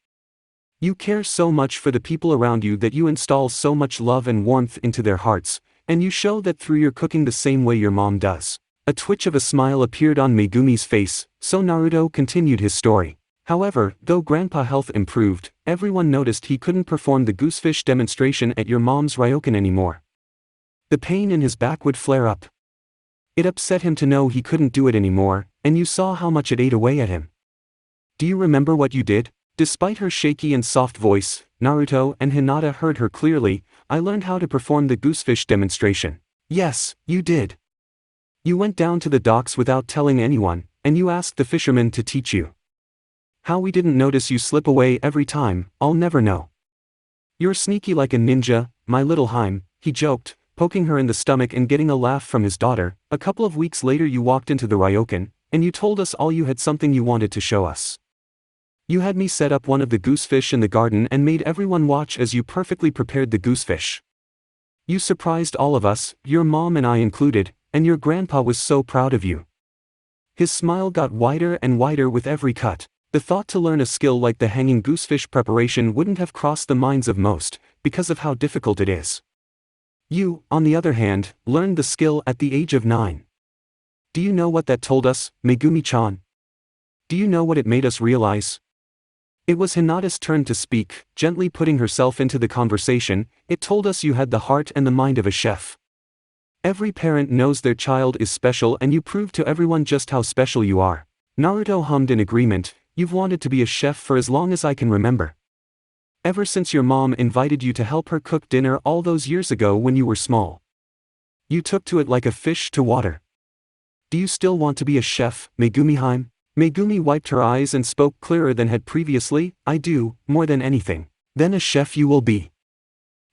S2: You care so much for the people around you that you install so much love and warmth into their hearts, and you show that through your cooking the same way your mom does. A twitch of a smile appeared on Megumi's face, so Naruto continued his story. However, though Grandpa's health improved, everyone noticed he couldn't perform the goosefish demonstration at your mom's ryokan anymore. The pain in his back would flare up. It upset him to know he couldn't do it anymore, and you saw how much it ate away at him. Do you remember what you did? Despite her shaky and soft voice, Naruto and Hinata heard her clearly. I learned how to perform the goosefish demonstration. Yes, you did. You went down to the docks without telling anyone, and you asked the fisherman to teach you. How we didn't notice you slip away every time, I'll never know. You're sneaky like a ninja, my little Haim, he joked, poking her in the stomach and getting a laugh from his daughter. A couple of weeks later you walked into the ryokan, and you told us all you had something you wanted to show us. You had me set up one of the goosefish in the garden and made everyone watch as you perfectly prepared the goosefish. You surprised all of us, your mom and I included, and your grandpa was so proud of you. His smile got wider and wider with every cut. The thought to learn a skill like the hanging goosefish preparation wouldn't have crossed the minds of most, because of how difficult it is. You, on the other hand, learned the skill at the age of 9. Do you know what that told us, Megumi-chan? Do you know what it made us realize? It was Hinata's turn to speak, gently putting herself into the conversation. It told us you had the heart and the mind of a chef. Every parent knows their child is special and you proved to everyone just how special you are. Naruto hummed in agreement. You've wanted to be a chef for as long as I can remember. Ever since your mom invited you to help her cook dinner all those years ago when you were small. You took to it like a fish to water. Do you still want to be a chef, Megumi-hime? Megumi wiped her eyes and spoke clearer than had previously. I do, more than anything. Then a chef you will be.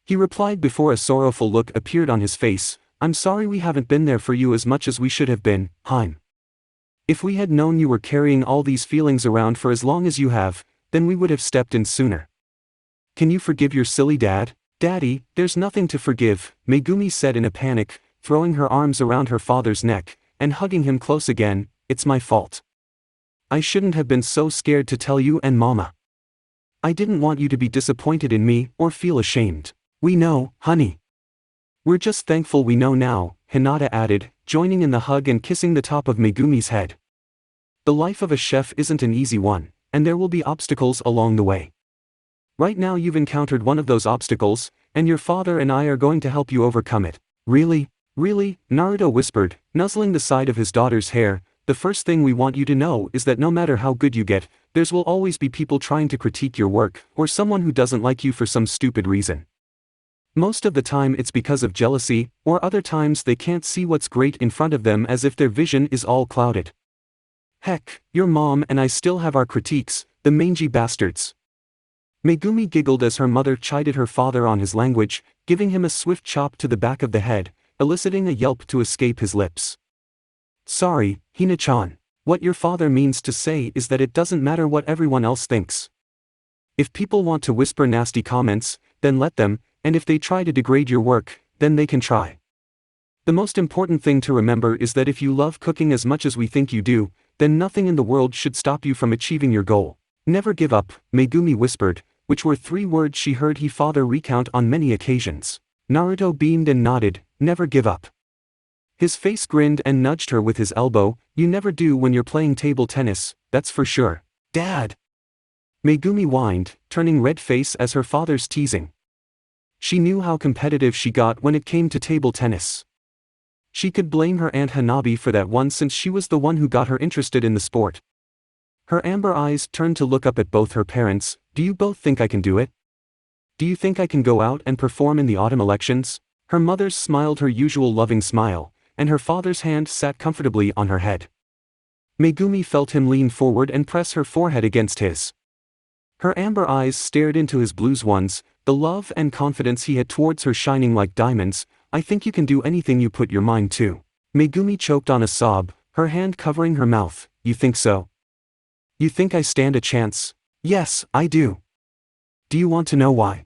S2: He replied before a sorrowful look appeared on his face. I'm sorry we haven't been there for you as much as we should have been, Haim. If we had known you were carrying all these feelings around for as long as you have, then we would have stepped in sooner. Can you forgive your silly dad? Daddy, there's nothing to forgive, Megumi said in a panic, throwing her arms around her father's neck, and hugging him close again. It's my fault. I shouldn't have been so scared to tell you and Mama. I didn't want you to be disappointed in me or feel ashamed. We know, honey. We're just thankful we know now, Hinata added, joining in the hug and kissing the top of Megumi's head. The life of a chef isn't an easy one, and there will be obstacles along the way. Right now you've encountered one of those obstacles, and your father and I are going to help you overcome it. Really? Really? Naruto whispered, nuzzling the side of his daughter's hair. The first thing we want you to know is that no matter how good you get, there will always be people trying to critique your work, or someone who doesn't like you for some stupid reason. Most of the time it's because of jealousy, or other times they can't see what's great in front of them as if their vision is all clouded. Heck, your mom and I still have our critiques, the mangy bastards. Megumi giggled as her mother chided her father on his language, giving him a swift chop to the back of the head, eliciting a yelp to escape his lips. Sorry, Hina-chan. What your father means to say is that it doesn't matter what everyone else thinks. If people want to whisper nasty comments, then let them, and if they try to degrade your work, then they can try. The most important thing to remember is that if you love cooking as much as we think you do, then nothing in the world should stop you from achieving your goal. Never give up, Megumi whispered, which were 3 words she heard her father recount on many occasions. Naruto beamed and nodded, never give up. His face grinned and nudged her with his elbow. You never do when you're playing table tennis, that's for sure. Dad! Megumi whined, turning red-faced as her father's teasing. She knew how competitive she got when it came to table tennis. She could blame her Aunt Hanabi for that one since she was the one who got her interested in the sport. Her amber eyes turned to look up at both her parents. Do you both think I can do it? Do you think I can go out and perform in the autumn elections? Her mother smiled her usual loving smile, and her father's hand sat comfortably on her head. Megumi felt him lean forward and press her forehead against his. Her amber eyes stared into his blue ones, the love and confidence he had towards her shining like diamonds. I think you can do anything you put your mind to. Megumi choked on a sob, her hand covering her mouth. You think so? You think I stand a chance? Yes, I do. Do you want to know why?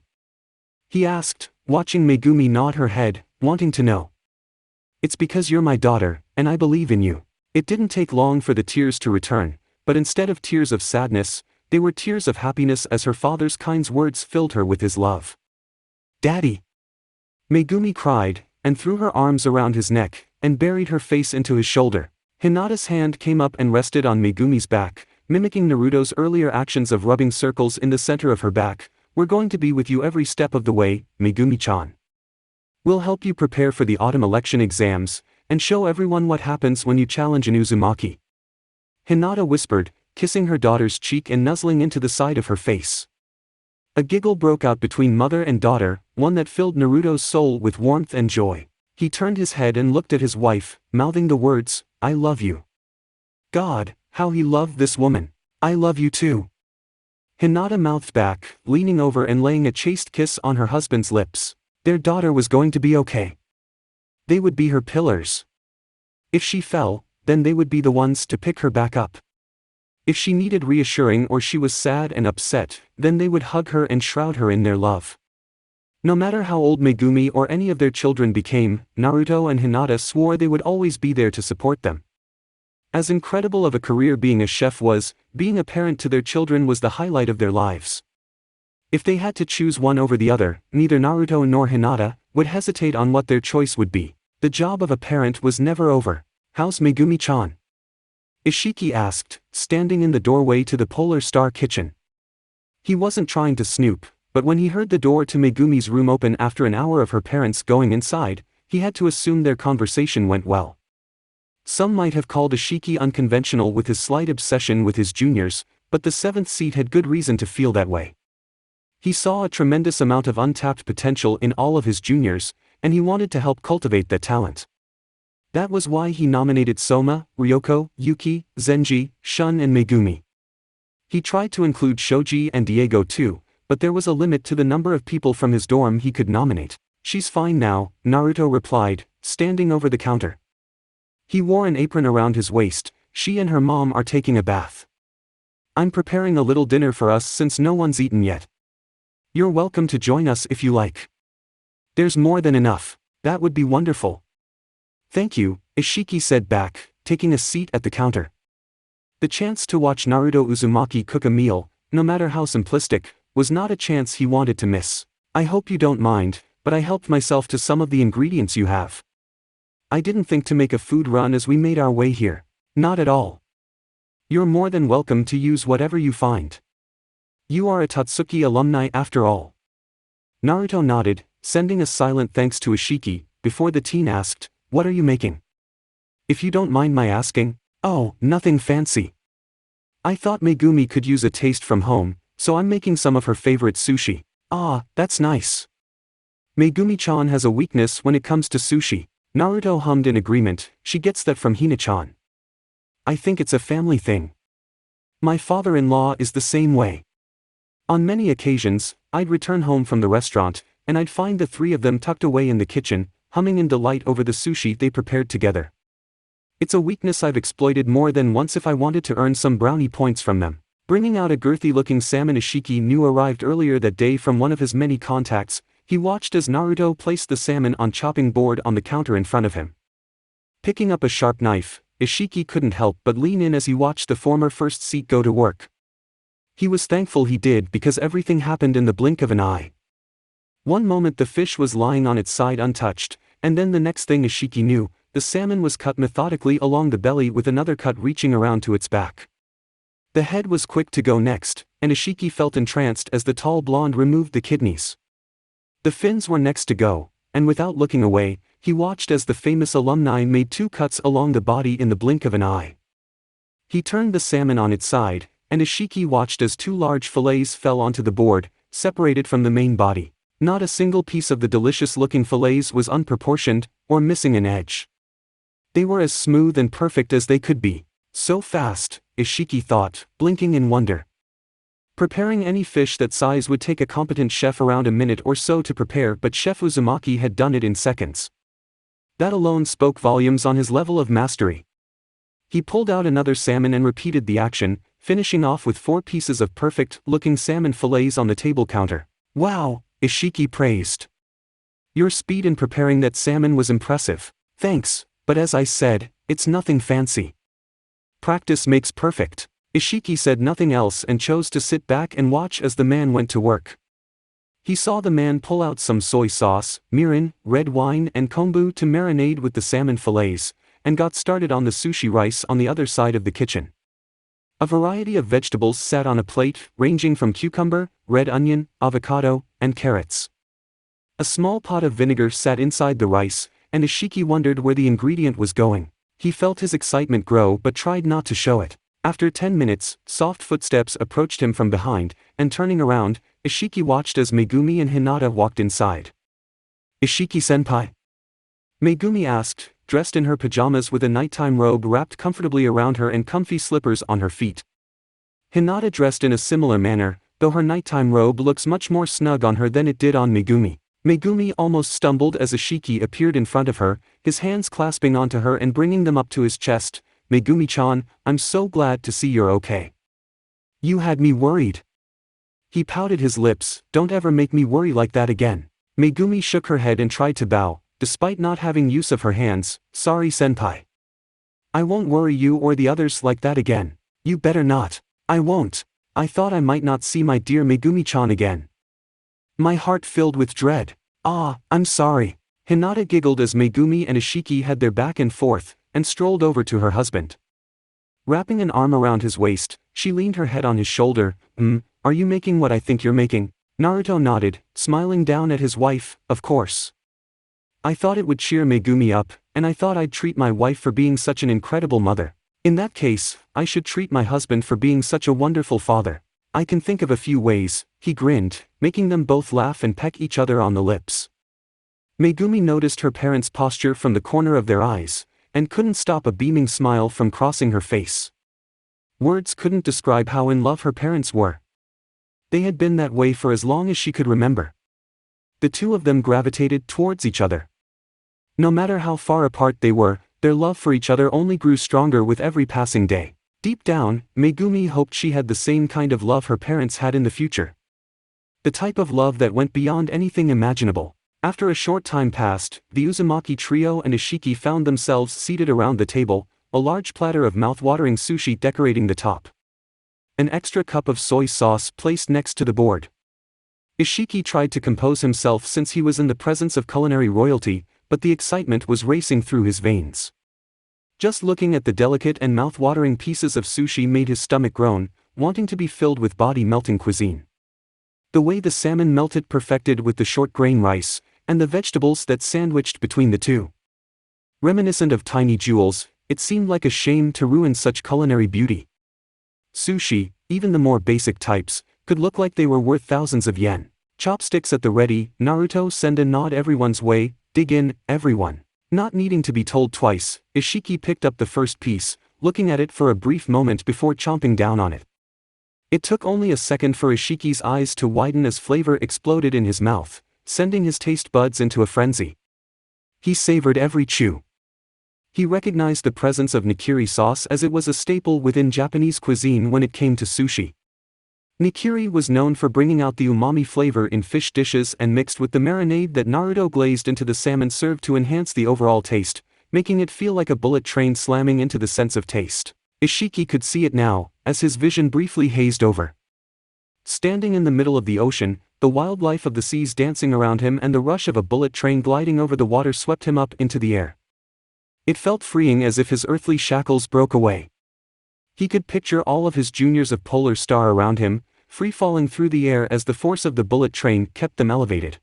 S2: He asked, watching Megumi nod her head, wanting to know. It's because you're my daughter, and I believe in you. It didn't take long for the tears to return, but instead of tears of sadness, they were tears of happiness as her father's kind words filled her with his love. Daddy! Megumi cried, and threw her arms around his neck, and buried her face into his shoulder. Hinata's hand came up and rested on Megumi's back, mimicking Naruto's earlier actions of rubbing circles in the center of her back. We're going to be with you every step of the way, Megumi-chan. We'll help you prepare for the autumn election exams, and show everyone what happens when you challenge an Uzumaki. Hinata whispered, kissing her daughter's cheek and nuzzling into the side of her face. A giggle broke out between mother and daughter, one that filled Naruto's soul with warmth and joy. He turned his head and looked at his wife, mouthing the words, "I love you." God, how he loved this woman. "I love you too." Hinata mouthed back, leaning over and laying a chaste kiss on her husband's lips. Their daughter was going to be okay. They would be her pillars. If she fell, then they would be the ones to pick her back up. If she needed reassuring or she was sad and upset, then they would hug her and shroud her in their love. No matter how old Megumi or any of their children became, Naruto and Hinata swore they would always be there to support them. As incredible of a career being a chef was, being a parent to their children was the highlight of their lives. If they had to choose one over the other, neither Naruto nor Hinata would hesitate on what their choice would be. The job of a parent was never over. "How's Megumi-chan?" Ishiki asked, standing in the doorway to the Polar Star kitchen. He wasn't trying to snoop, but when he heard the door to Megumi's room open after an hour of her parents going inside, he had to assume their conversation went well. Some might have called Ishiki unconventional with his slight obsession with his juniors, but the seventh seat had good reason to feel that way. He saw a tremendous amount of untapped potential in all of his juniors, and he wanted to help cultivate that talent. That was why he nominated Soma, Ryoko, Yuki, Zenji, Shun and Megumi. He tried to include Shoji and Diego too, but there was a limit to the number of people from his dorm he could nominate. "She's fine now," Naruto replied, standing over the counter. He wore an apron around his waist. "She and her mom are taking a bath. I'm preparing a little dinner for us since no one's eaten yet. You're welcome to join us if you like. There's more than enough." "That would be wonderful." "Thank you," Ishiki said back, taking a seat at the counter. The chance to watch Naruto Uzumaki cook a meal, no matter how simplistic, was not a chance he wanted to miss. "I hope you don't mind, but I helped myself to some of the ingredients you have. I didn't think to make a food run as we made our way here." "Not at all. You're more than welcome to use whatever you find. You are a Totsuki alumni after all." Naruto nodded, sending a silent thanks to Ishiki, before the teen asked, "What are you making? If you don't mind my asking." "Oh, nothing fancy. I thought Megumi could use a taste from home, so I'm making some of her favorite sushi." "Ah, that's nice. Megumi-chan has a weakness when it comes to sushi." Naruto hummed in agreement. "She gets that from Hina-chan. I think it's a family thing. My father-in-law is the same way. On many occasions, I'd return home from the restaurant, and I'd find the three of them tucked away in the kitchen, humming in delight over the sushi they prepared together. It's a weakness I've exploited more than once if I wanted to earn some brownie points from them." Bringing out a girthy-looking salmon Ishiki knew arrived earlier that day from one of his many contacts, he watched as Naruto placed the salmon on chopping board on the counter in front of him. Picking up a sharp knife, Ishiki couldn't help but lean in as he watched the former first seat go to work. He was thankful he did because everything happened in the blink of an eye. One moment the fish was lying on its side untouched, and then the next thing Ishiki knew, the salmon was cut methodically along the belly with another cut reaching around to its back. The head was quick to go next, and Ishiki felt entranced as the tall blonde removed the kidneys. The fins were next to go, and without looking away, he watched as the famous alumni made 2 cuts along the body in the blink of an eye. He turned the salmon on its side, and Ishiki watched as 2 large fillets fell onto the board, separated from the main body. Not a single piece of the delicious-looking fillets was unproportioned, or missing an edge. They were as smooth and perfect as they could be. So fast, Ishiki thought, blinking in wonder. Preparing any fish that size would take a competent chef around a minute or so to prepare, but Chef Uzumaki had done it in seconds. That alone spoke volumes on his level of mastery. He pulled out another salmon and repeated the action, finishing off with 4 pieces of perfect-looking salmon fillets on the table counter. "Wow," Ishiki praised. "Your speed in preparing that salmon was impressive." "Thanks, but as I said, it's nothing fancy. Practice makes perfect." Ishiki said nothing else and chose to sit back and watch as the man went to work. He saw the man pull out some soy sauce, mirin, red wine and kombu to marinade with the salmon fillets, and got started on the sushi rice on the other side of the kitchen. A variety of vegetables sat on a plate, ranging from cucumber, red onion, avocado, and carrots. A small pot of vinegar sat inside the rice, and Ishiki wondered where the ingredient was going. He felt his excitement grow but tried not to show it. After 10 minutes, soft footsteps approached him from behind, and turning around, Ishiki watched as Megumi and Hinata walked inside. "Ishiki-senpai?" Megumi asked, dressed in her pajamas with a nighttime robe wrapped comfortably around her and comfy slippers on her feet. Hinata dressed in a similar manner, though her nighttime robe looks much more snug on her than it did on Megumi. Megumi almost stumbled as Ishiki appeared in front of her, his hands clasping onto her and bringing them up to his chest. "Megumi-chan, I'm so glad to see you're okay. You had me worried." He pouted his lips, "Don't ever make me worry like that again." Megumi shook her head and tried to bow, despite not having use of her hands. "Sorry senpai. I won't worry you or the others like that again." "You better not." "I won't. I thought I might not see my dear Megumi-chan again." My heart filled with dread. "Ah, I'm sorry." Hinata giggled as Megumi and Ishiki had their back and forth, and strolled over to her husband. Wrapping an arm around his waist, she leaned her head on his shoulder. Are you making what I think you're making?" Naruto nodded, smiling down at his wife. "Of course. I thought it would cheer Megumi up, and I thought I'd treat my wife for being such an incredible mother. In that case, I should treat my husband for being such a wonderful father. I can think of a few ways." He grinned, making them both laugh and peck each other on the lips. Megumi noticed her parents' posture from the corner of their eyes, and couldn't stop a beaming smile from crossing her face. Words couldn't describe how in love her parents were. They had been that way for as long as she could remember. The two of them gravitated towards each other. No matter how far apart they were, their love for each other only grew stronger with every passing day. Deep down, Megumi hoped she had the same kind of love her parents had in the future. The type of love that went beyond anything imaginable. After a short time passed, the Uzumaki trio and Ishiki found themselves seated around the table, a large platter of mouth-watering sushi decorating the top. An extra cup of soy sauce placed next to the board. Ishiki tried to compose himself since he was in the presence of culinary royalty, but the excitement was racing through his veins. Just looking at the delicate and mouth-watering pieces of sushi made his stomach groan, wanting to be filled with body-melting cuisine. The way the salmon melted perfected with the short-grain rice, and the vegetables that sandwiched between the two. Reminiscent of tiny jewels, it seemed like a shame to ruin such culinary beauty. Sushi, even the more basic types, could look like they were worth thousands of yen. Chopsticks at the ready, Naruto send a nod everyone's way. "Dig in, everyone." Not needing to be told twice, Ishiki picked up the first piece, looking at it for a brief moment before chomping down on it. It took only a second for Ishiki's eyes to widen as flavor exploded in his mouth, sending his taste buds into a frenzy. He savored every chew. He recognized the presence of nigiri sauce as it was a staple within Japanese cuisine when it came to sushi. Nigiri was known for bringing out the umami flavor in fish dishes and mixed with the marinade that Naruto glazed into the salmon served to enhance the overall taste, making it feel like a bullet train slamming into the sense of taste. Ishiki could see it now, as his vision briefly hazed over. Standing in the middle of the ocean, the wildlife of the seas dancing around him and the rush of a bullet train gliding over the water swept him up into the air. It felt freeing as if his earthly shackles broke away. He could picture all of his juniors of Polar Star around him, free-falling through the air as the force of the bullet train kept them elevated.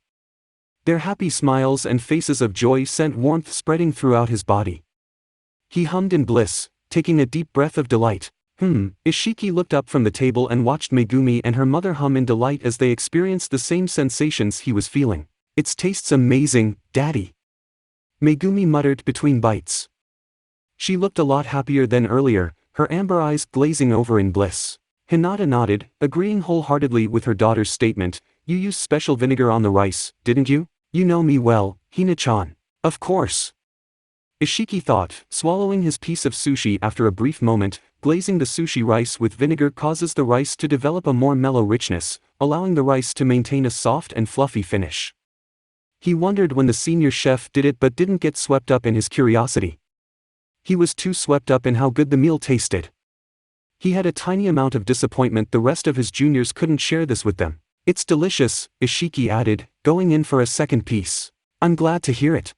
S2: Their happy smiles and faces of joy sent warmth spreading throughout his body. He hummed in bliss, taking a deep breath of delight. Ishiki looked up from the table and watched Megumi and her mother hum in delight as they experienced the same sensations he was feeling. "It tastes amazing, Daddy," Megumi muttered between bites. She looked a lot happier than earlier, her amber eyes glazing over in bliss. Hinata nodded, agreeing wholeheartedly with her daughter's statement. "You used special vinegar on the rice, didn't you?" "You know me well, Hina-chan." "Of course," Ishiki thought, swallowing his piece of sushi after a brief moment. Glazing the sushi rice with vinegar causes the rice to develop a more mellow richness, allowing the rice to maintain a soft and fluffy finish. He wondered when the senior chef did it but didn't get swept up in his curiosity. He was too swept up in how good the meal tasted. He had a tiny amount of disappointment the rest of his juniors couldn't share this with them. "It's delicious," Ishiki added, going in for a second piece. "I'm glad to hear it.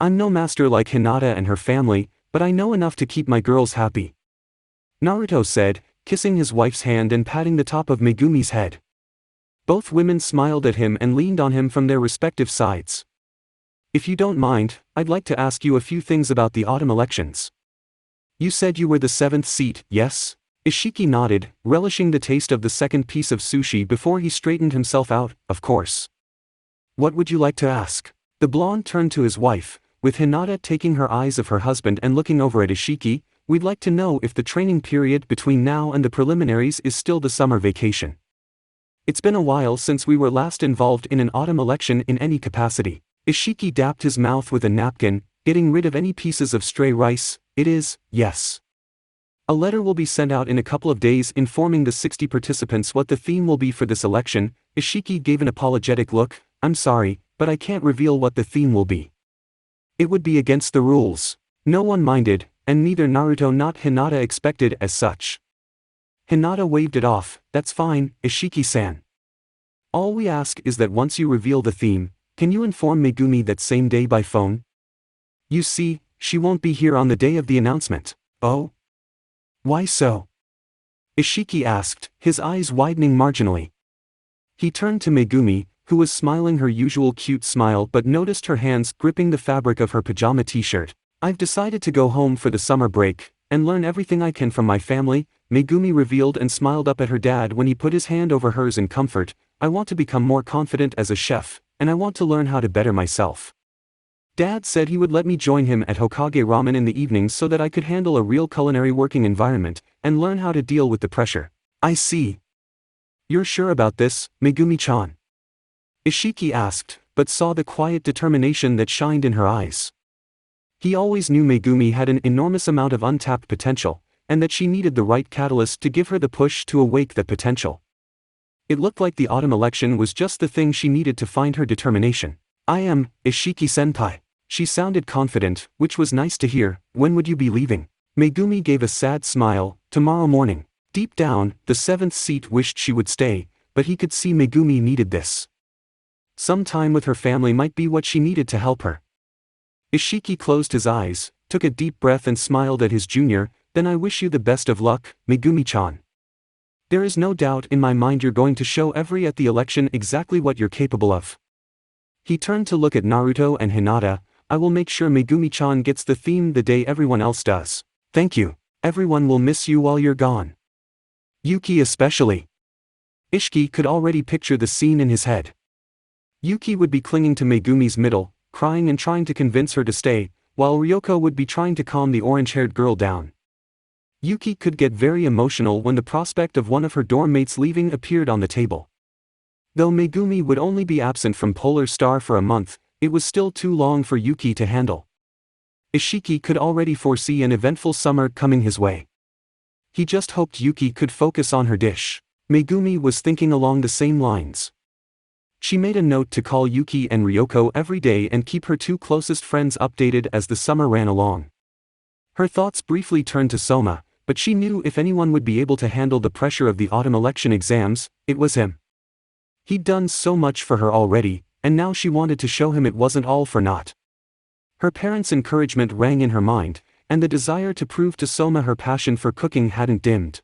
S2: I'm no master like Hinata and her family, but I know enough to keep my girls happy," Naruto said, kissing his wife's hand and patting the top of Megumi's head. Both women smiled at him and leaned on him from their respective sides. "If you don't mind, I'd like to ask you a few things about the autumn elections. You said you were the 7th seat, yes?" Ishiki nodded, relishing the taste of the second piece of sushi before he straightened himself out, of course. What would you like to ask? The blonde turned to his wife, with Hinata taking her eyes of her husband and looking over at Ishiki. We'd like to know if the training period between now and the preliminaries is still the summer vacation. It's been a while since we were last involved in an autumn election in any capacity. Ishiki dapped his mouth with a napkin, getting rid of any pieces of stray rice. It is, yes. A letter will be sent out in a couple of days informing the 60 participants what the theme will be for this election. Ishiki gave an apologetic look. I'm sorry, but I can't reveal what the theme will be. It would be against the rules. No one minded, and neither Naruto nor Hinata expected as such. Hinata waved it off. That's fine, Ishiki-san. All we ask is that once you reveal the theme, can you inform Megumi that same day by phone? You see, she won't be here on the day of the announcement. Oh? Why so? Ishiki asked, his eyes widening marginally. He turned to Megumi, who was smiling her usual cute smile but noticed her hands gripping the fabric of her pajama t-shirt. I've decided to go home for the summer break, and learn everything I can from my family, Megumi revealed and smiled up at her dad when he put his hand over hers in comfort. I want to become more confident as a chef, and I want to learn how to better myself. Dad said he would let me join him at Hokage Ramen in the evenings so that I could handle a real culinary working environment, and learn how to deal with the pressure. I see. You're sure about this, Megumi-chan? Ishiki asked, but saw the quiet determination that shined in her eyes. He always knew Megumi had an enormous amount of untapped potential, and that she needed the right catalyst to give her the push to awake that potential. It looked like the autumn election was just the thing she needed to find her determination. I am, Ishiki-senpai. She sounded confident, which was nice to hear. When would you be leaving? Megumi gave a sad smile. Tomorrow morning. Deep down, the seventh seat wished she would stay, but he could see Megumi needed this. Some time with her family might be what she needed to help her. Ishiki closed his eyes, took a deep breath and smiled at his junior. Then I wish you the best of luck, Megumi-chan. There is no doubt in my mind you're going to show at the election exactly what you're capable of. He turned to look at Naruto and Hinata. I will make sure Megumi-chan gets the theme the day everyone else does. Thank you. Everyone will miss you while you're gone. Yuki especially. Ishiki could already picture the scene in his head. Yuki would be clinging to Megumi's middle, crying and trying to convince her to stay, while Ryoko would be trying to calm the orange-haired girl down. Yuki could get very emotional when the prospect of one of her dorm mates leaving appeared on the table. Though Megumi would only be absent from Polar Star for a month, it was still too long for Yuki to handle. Ishiki could already foresee an eventful summer coming his way. He just hoped Yuki could focus on her dish. Megumi was thinking along the same lines. She made a note to call Yuki and Ryoko every day and keep her two closest friends updated as the summer ran along. Her thoughts briefly turned to Soma, but she knew if anyone would be able to handle the pressure of the autumn election exams, it was him. He'd done so much for her already, and now she wanted to show him it wasn't all for naught. Her parents' encouragement rang in her mind, and the desire to prove to Soma her passion for cooking hadn't dimmed.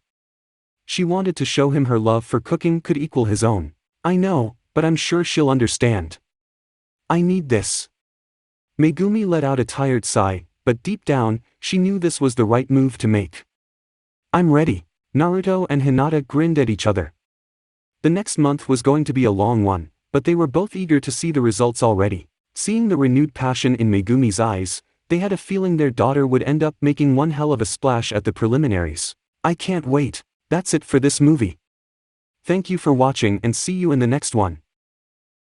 S2: She wanted to show him her love for cooking could equal his own. I know, but I'm sure she'll understand. I need this. Megumi let out a tired sigh, but deep down, she knew this was the right move to make. I'm ready. Naruto and Hinata grinned at each other. The next month was going to be a long one, but they were both eager to see the results already. Seeing the renewed passion in Megumi's eyes, they had a feeling their daughter would end up making one hell of a splash at the preliminaries. I can't wait. That's it for this movie. Thank you for watching and see you in the next one.